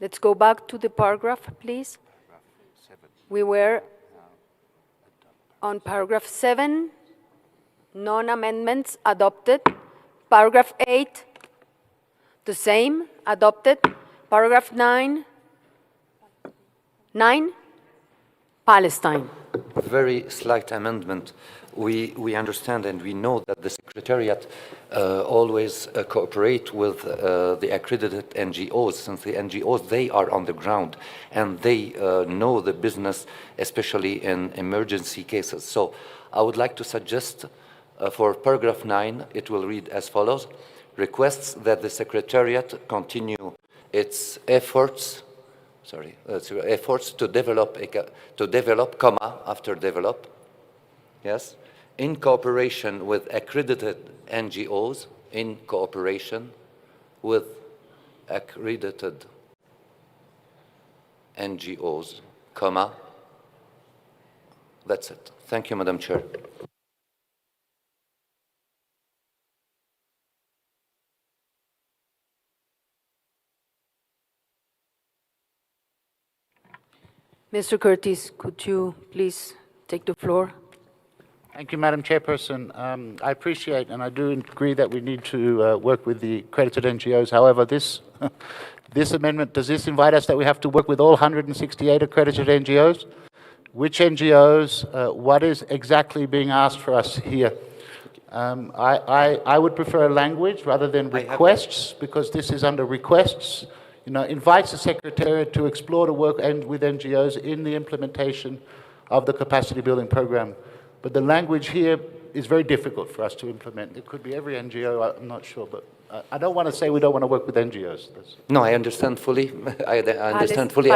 Let's go back to the paragraph, please. We were on paragraph 7, non-amendments adopted. Paragraph 8, the same, adopted. Paragraph 9, Palestine. Very slight amendment. We understand and we know that the Secretariat always cooperate with the accredited NGOs, since the NGOs, they are on the ground and they know the business, especially in emergency cases. So I would like to suggest for paragraph 9, it will read as follows: requests that the Secretariat continue its efforts to develop, comma, after develop, yes, in cooperation with accredited NGOs, in cooperation with accredited NGOs, comma, that's it. Thank you, Madam Chair. Mr. Curtis, could you please take the floor? Thank you, Madam Chairperson. I appreciate and I do agree that we need to work with the accredited NGOs. However, this amendment, does this invite us that we have to work with all 168 accredited NGOs? Which NGOs? What is exactly being asked for us here? I would prefer a language rather than requests, because this is under requests. Invites the Secretariat to explore the work with NGOs in the implementation of the capacity building program. But the language here is very difficult for us to implement. It could be every NGO, I'm not sure, but I don't want to say we don't want to work with NGOs. No, I understand fully. I understand fully.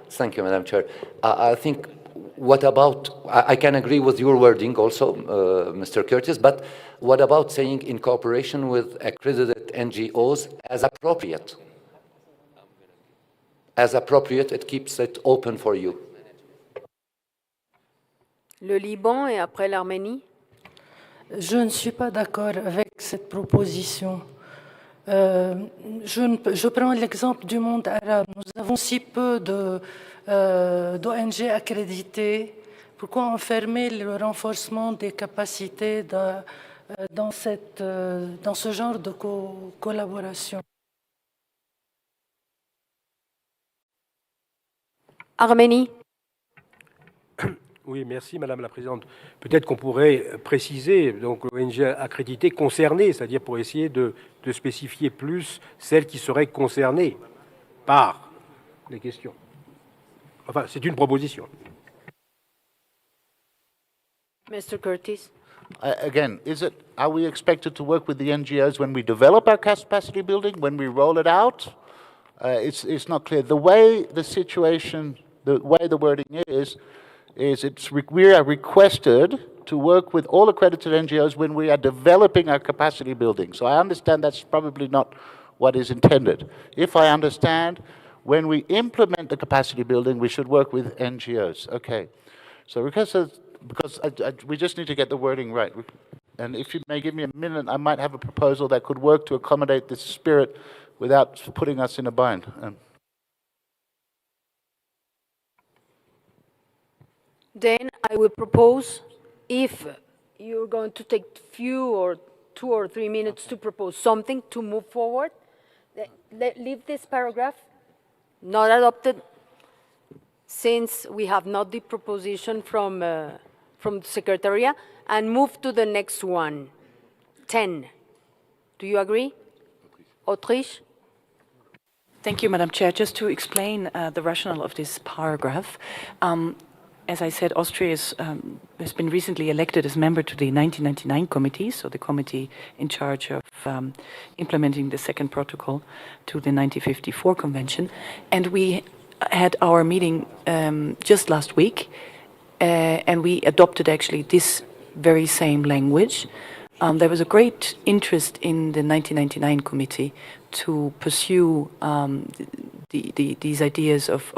Thank you, Madam Chair. I think, what about, I can agree with your wording also, Mr. Curtis, but what about saying in cooperation with accredited NGOs as appropriate? As appropriate, it keeps it open for you. Le Liban et après l'Arménie. Je ne suis pas d'accord avec cette proposition. Je prends l'exemple du monde arabe. Nous avons si peu d'ONG accréditées. Pourquoi enfermer le renforcement des capacités dans ce genre de collaboration? Arménie. Oui, merci Madame la Présidente. Peut-être qu'on pourrait préciser, donc l'ONG accréditée concernée, c'est-à-dire pour essayer de spécifier plus celles qui seraient concernées par les questions. Enfin, c'est une proposition. Mr. Curtis. Again, are we expected to work with the NGOs when we develop our capacity building, when we roll it out? It's not clear. The way the situation, the way the wording is we are requested to work with all accredited NGOs when we are developing our capacity building. So I understand that's probably not what is intended. If I understand, when we implement the capacity building, we should work with NGOs. Okay. So because we just need to get the wording right. And if you may give me a minute, I might have a proposal that could work to accommodate this spirit without putting us in a bind. Then I would propose, if you're going to take few or 2 or 3 minutes to propose something to move forward, leave this paragraph not adopted, since we have not the proposition from the Secretariat, and move to the next one, 10. Do you agree? Autriche? Thank you, Madam Chair. Just to explain the rationale of this paragraph, as I said, Austria has been recently elected as member to the 1999 committee, so the committee in charge of implementing the second protocol to the 1954 convention. And we had our meeting just last week, and we adopted actually this very same language. There was a great interest in the 1999 committee to pursue these ideas of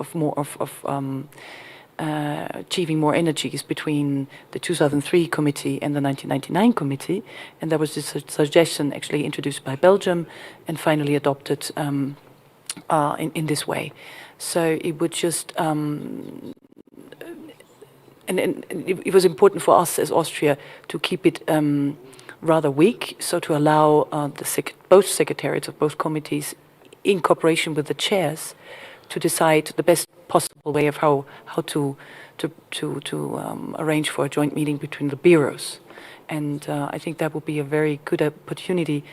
achieving more energies between the 2003 committee and the 1999 committee, and there was this suggestion actually introduced by Belgium and finally adopted in this way. So it would just, and it was important for us as Austria to keep it rather weak, so to allow both secretariats of both committees, in cooperation with the chairs, to decide the best possible way of how to arrange for a joint meeting between the bureaus. And I think that would be a very good opportunity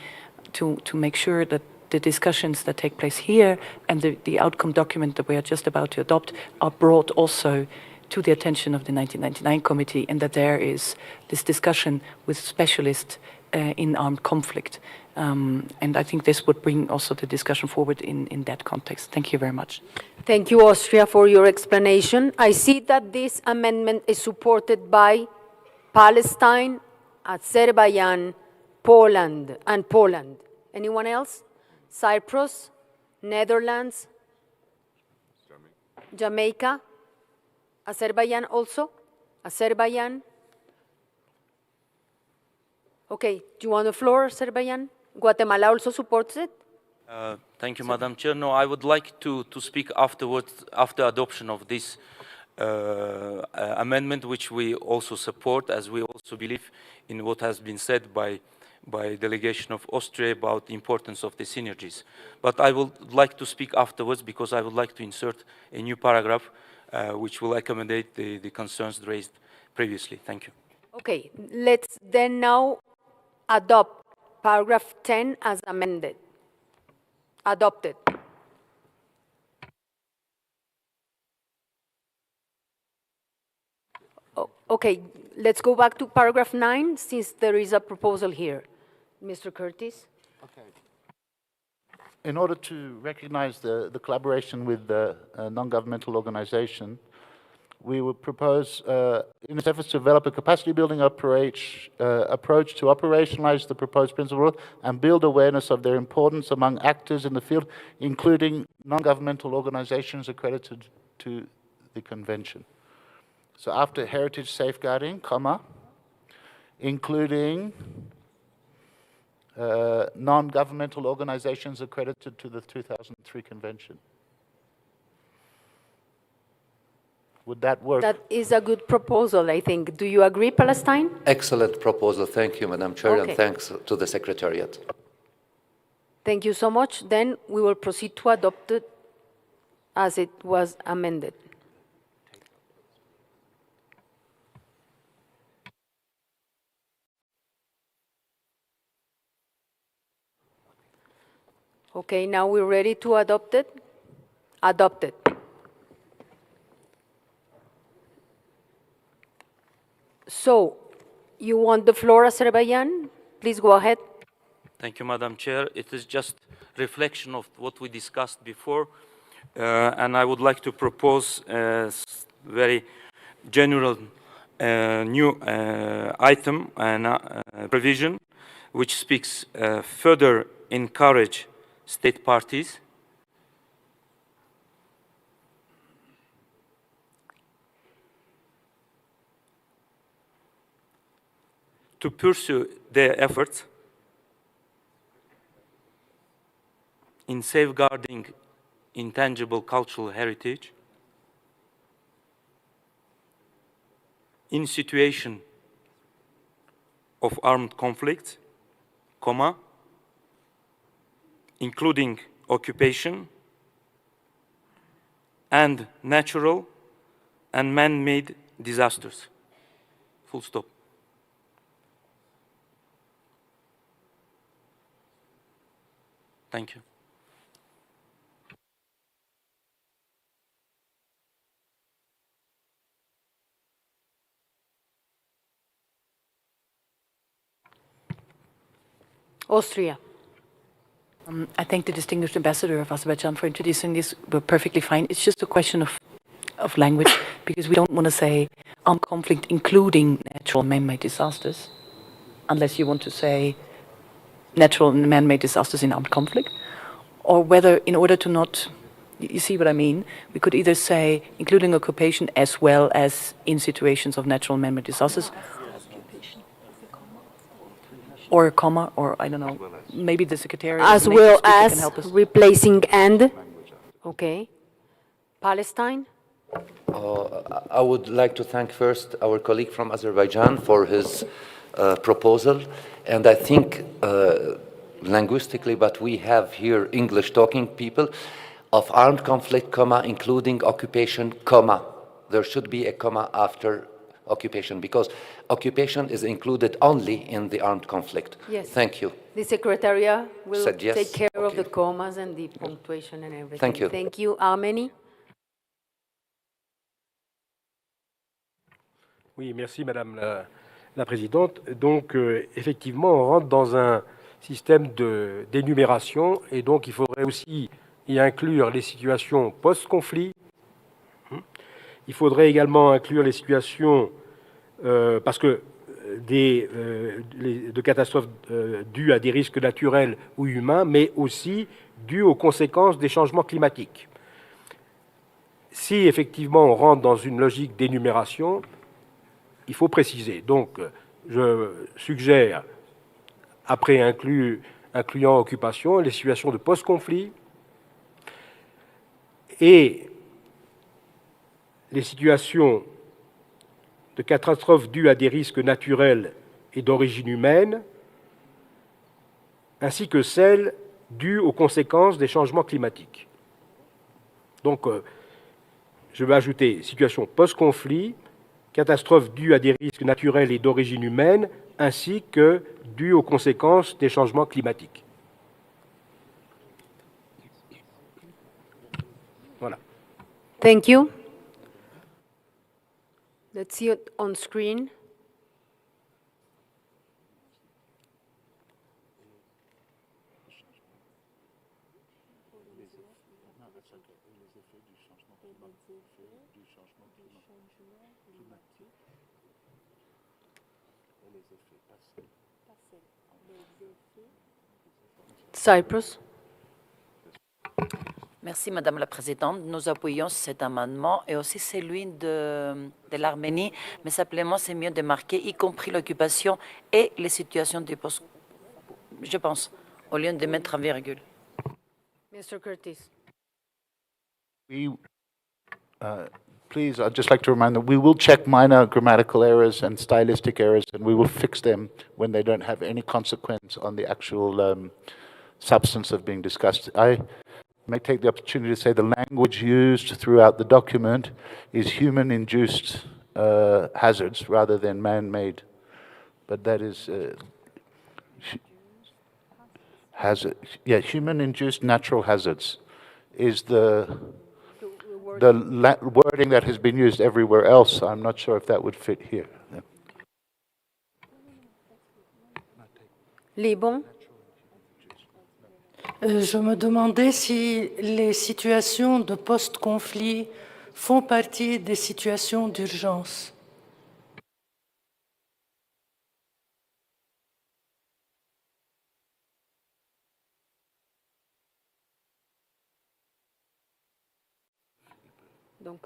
to make sure that the discussions that take place here and the outcome document that we are just about to adopt are brought also to the attention of the 1999 committee, and that there is this discussion with specialists in armed conflict. And I think this would bring also the discussion forward in that context. Thank you very much. Thank you, Austria, for your explanation. I see that this amendment is supported by Palestine, Azerbaijan, Poland. Anyone else? Cyprus, Netherlands, Jamaica, Azerbaijan also? Azerbaijan? Okay, do you want the floor, Azerbaijan? Guatemala also supports it? Thank you, Madam Chair. No, I would like to speak afterwards, after adoption of this amendment, which we also support, as we also believe in what has been said by delegation of Austria about the importance of the synergies. But I would like to speak afterwards because I would like to insert a new paragraph which will accommodate the concerns raised previously. Thank you. Okay, let's then now adopt paragraph 10 as amended. Adopted. Okay, let's go back to paragraph 9 since there is a proposal here. Mr. Curtis? Okay. In order to recognize the collaboration with the non-governmental organization, we would propose, in its efforts to develop a capacity building approach to operationalize the proposed principle and build awareness of their importance among actors in the field, including non-governmental organizations accredited to the convention. So after heritage safeguarding, comma, including non-governmental organizations accredited to the 2003 convention. Would that work? That is a good proposal, I think. Do you agree, Palestine? Excellent proposal. Thank you, Madam Chair, Okay. and thanks to the Secretariat. Thank you so much. Then we will proceed to adopt it as it was amended. Okay, now we're ready to adopt it. Adopt it. So, You want the floor, Azerbaijan? Please go ahead. Thank you, Madam Chair. It is just reflection of what we discussed before, and I would like to propose a very general new item and provision which speaks further encourage state parties to pursue their efforts in safeguarding intangible cultural heritage in situation of armed conflict, comma, including occupation and natural and man-made disasters. Full stop. Thank you. Austria. I thank the distinguished ambassador of Azerbaijan for introducing this. We're perfectly fine. It's just a question of language, because we don't want to say armed conflict including natural and man-made disasters, unless you want to say natural and man-made disasters in armed conflict, or whether in order to not, you see what I mean, we could either say including occupation as well as in situations of natural and man-made disasters, or a comma, or I don't know, maybe the secretariat As well can as help us. replacing and. Okay. Palestine. I would like to thank first our colleague from Azerbaijan for his proposal, and I think linguistically, but we have here English-talking people, of armed conflict, comma, including occupation, comma. There should be a comma after occupation, because occupation is included only in the armed conflict. Yes. Thank you. The Secretariat will Said yes. take care of the commas and the punctuation and everything. Thank you. Thank you. Armenie. Oui, merci Madame la Présidente. Donc, effectivement, on rentre dans un système d'énumération, et donc il faudrait aussi y inclure les situations post-conflit. Il faudrait également inclure les situations, parce que de catastrophes dues à des risques naturels ou humains, mais aussi dues aux conséquences des changements climatiques. Si effectivement on rentre dans une logique d'énumération, il faut préciser. Donc, je suggère, après incluant occupation, les situations de post-conflit et les situations de catastrophes dues à des risques naturels et d'origine humaine, ainsi que celles dues aux conséquences des changements climatiques. Donc, je vais ajouter situation post-conflit, catastrophes dues à des risques naturels et d'origine humaine, ainsi que dues aux conséquences des changements climatiques. Voilà. Thank you. Let's see it on screen. Cyprus. Merci Madame la Présidente. Nous appuyons cet amendement et aussi celui de l'Arménie, mais simplement c'est mieux de marquer, y compris l'occupation et les situations de post, je pense, au lieu de mettre un virgule. Mr. Curtis. Please, I'd just like to remind that we will check minor grammatical errors and stylistic errors, and we will fix them when they don't have any consequence on the actual substance of being discussed. I may take the opportunity to say the language used throughout the document is human-induced hazards rather than man-made. But that is human-induced natural hazards is the wording that has been used everywhere else. I'm not sure if that would fit here. Yeah. Libon. Je me demandais si les situations de post-conflit font partie des situations d'urgence. Donc,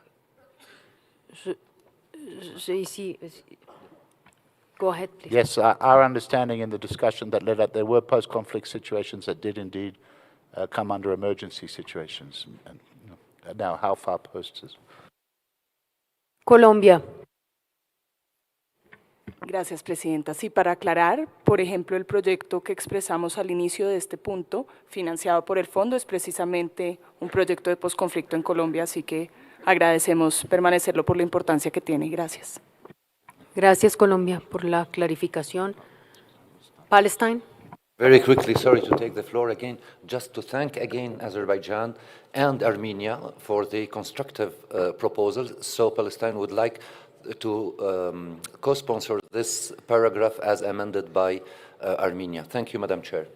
j'ai ici. Go ahead, please. Yes, our understanding in the discussion that led up, there were post-conflict situations that did indeed come under emergency situations. And, now, how far post is? Colombia. Gracias, Presidenta. Sí, para aclarar, por ejemplo, el proyecto que expresamos al inicio de este punto, financiado por el Fondo, es precisamente un proyecto de posconflicto en Colombia, así que agradecemos permanecerlo por la importancia que tiene. Gracias. Gracias, Colombia, por la clarificación. Palestine. Very quickly, sorry to take the floor again, just to thank again Azerbaijan and Armenia for the constructive proposals. So Palestine would like to co-sponsor this paragraph as amended by Armenia. Thank you, Madam Chair.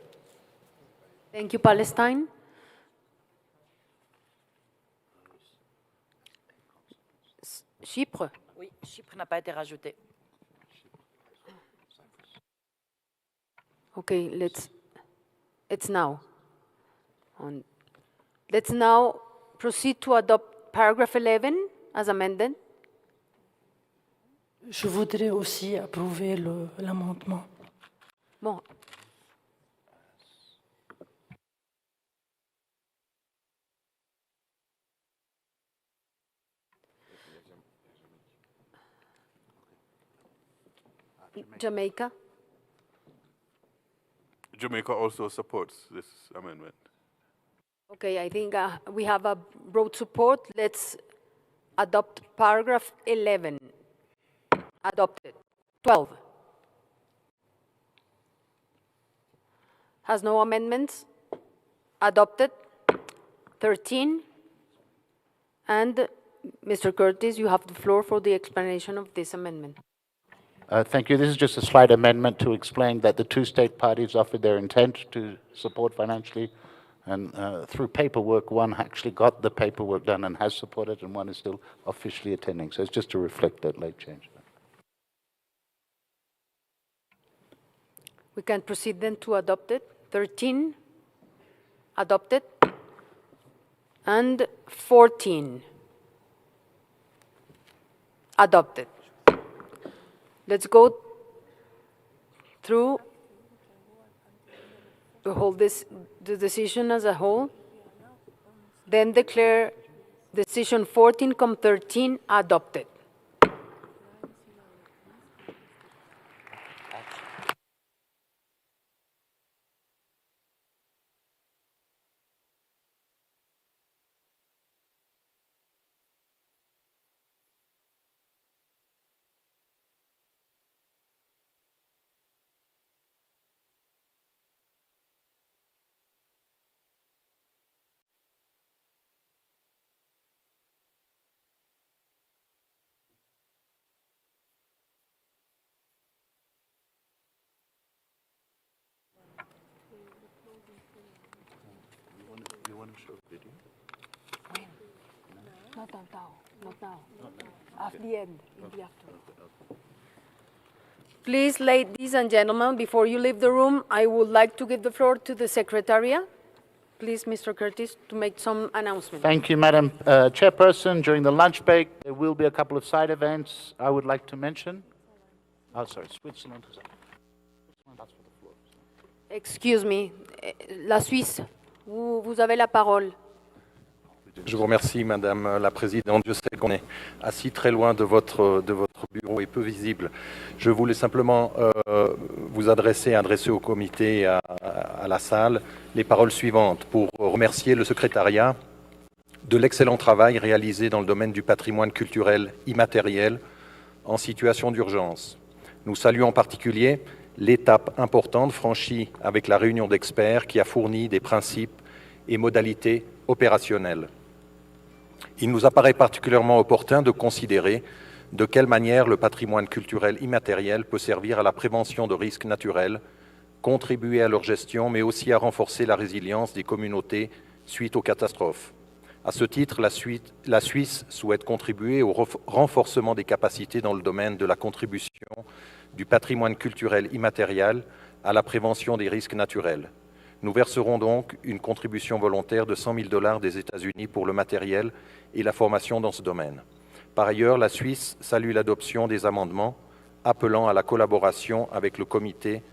Thank you, Palestine. Chypre. Oui, Chypre n'a pas été rajouté. Okay, let's now proceed to adopt paragraph 11 as amended. Je voudrais aussi approuver l'amendement. Bon. Jamaica. Jamaica also supports this amendment. Okay, I think we have a broad support. Let's adopt paragraph 11. Adopted. 12. Has no amendments. Adopted. 13. And Mr. Curtis, you have the floor for the explanation of this amendment. Thank you. This is just a slight amendment to explain that the two state parties offered their intent to support financially, and through paperwork, one actually got the paperwork done and has supported, and one is still officially attending. So it's just to reflect that late change. We can proceed then to adopt it. 13, adopted, and 14, adopted. Let's go through the decision as a whole, then declare decision 14 cum 13 adopted. Not now. At the end, in the afternoon. Please, ladies and gentlemen, before you leave the room, I would like to give the floor to the Secretariat. Please, Mr. Curtis, to make some announcements. Thank you, Madam Chairperson. During the lunch break, there will be a couple of side events I would like to mention. Oh, sorry, Switzerland. Excuse me, la Suisse, vous avez la parole. Je vous remercie, Madame la Présidente. Je sais qu'on est assis très loin de votre bureau et peu visible. Je voulais simplement vous adresser au comité, à la salle, les paroles suivantes pour remercier le secrétariat de l'excellent travail réalisé dans le domaine du patrimoine culturel immatériel en situation d'urgence. Nous saluons en particulier l'étape importante franchie avec la réunion d'experts qui a fourni des principes et modalités opérationnelles. Il nous apparaît particulièrement opportun de considérer de quelle manière le patrimoine culturel immatériel peut servir à la prévention de risques naturels, contribuer à leur gestion, mais aussi à renforcer la résilience des communautés suite aux catastrophes. À ce titre, la Suisse souhaite contribuer au renforcement des capacités dans le domaine de la contribution du patrimoine culturel immatériel à la prévention des risques naturels. Nous verserons donc une contribution volontaire de 100 000 $ des États-Unis pour le matériel et la formation dans ce domaine. Par ailleurs, la Suisse salue l'adoption des amendements appelant à la collaboration avec le comité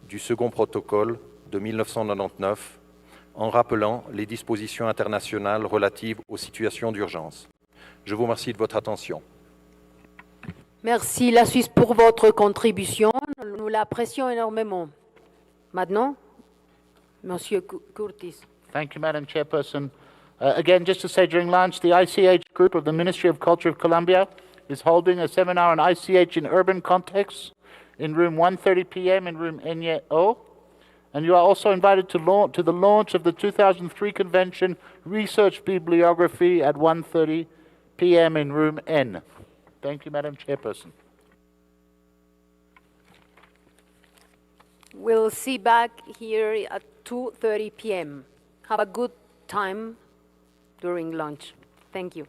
du second protocole de 1999 en rappelant les dispositions internationales relatives aux situations d'urgence. Je vous remercie de votre attention. Merci la Suisse pour votre contribution. Nous l'apprécions énormément. Maintenant, Monsieur Curtis. Thank you, Madam Chairperson. Again, just to say, during lunch, the ICH group of the Ministry of Culture of Colombia is holding a seminar on ICH in urban contexts in room 1:30 p.m. in room NO. And you are also invited to the launch of the 2003 convention Research Bibliography at 1:30 p.m. in room N. Thank you, Madam Chairperson. We'll see back here at 2:30 p.m. Have a good time during lunch. Thank you.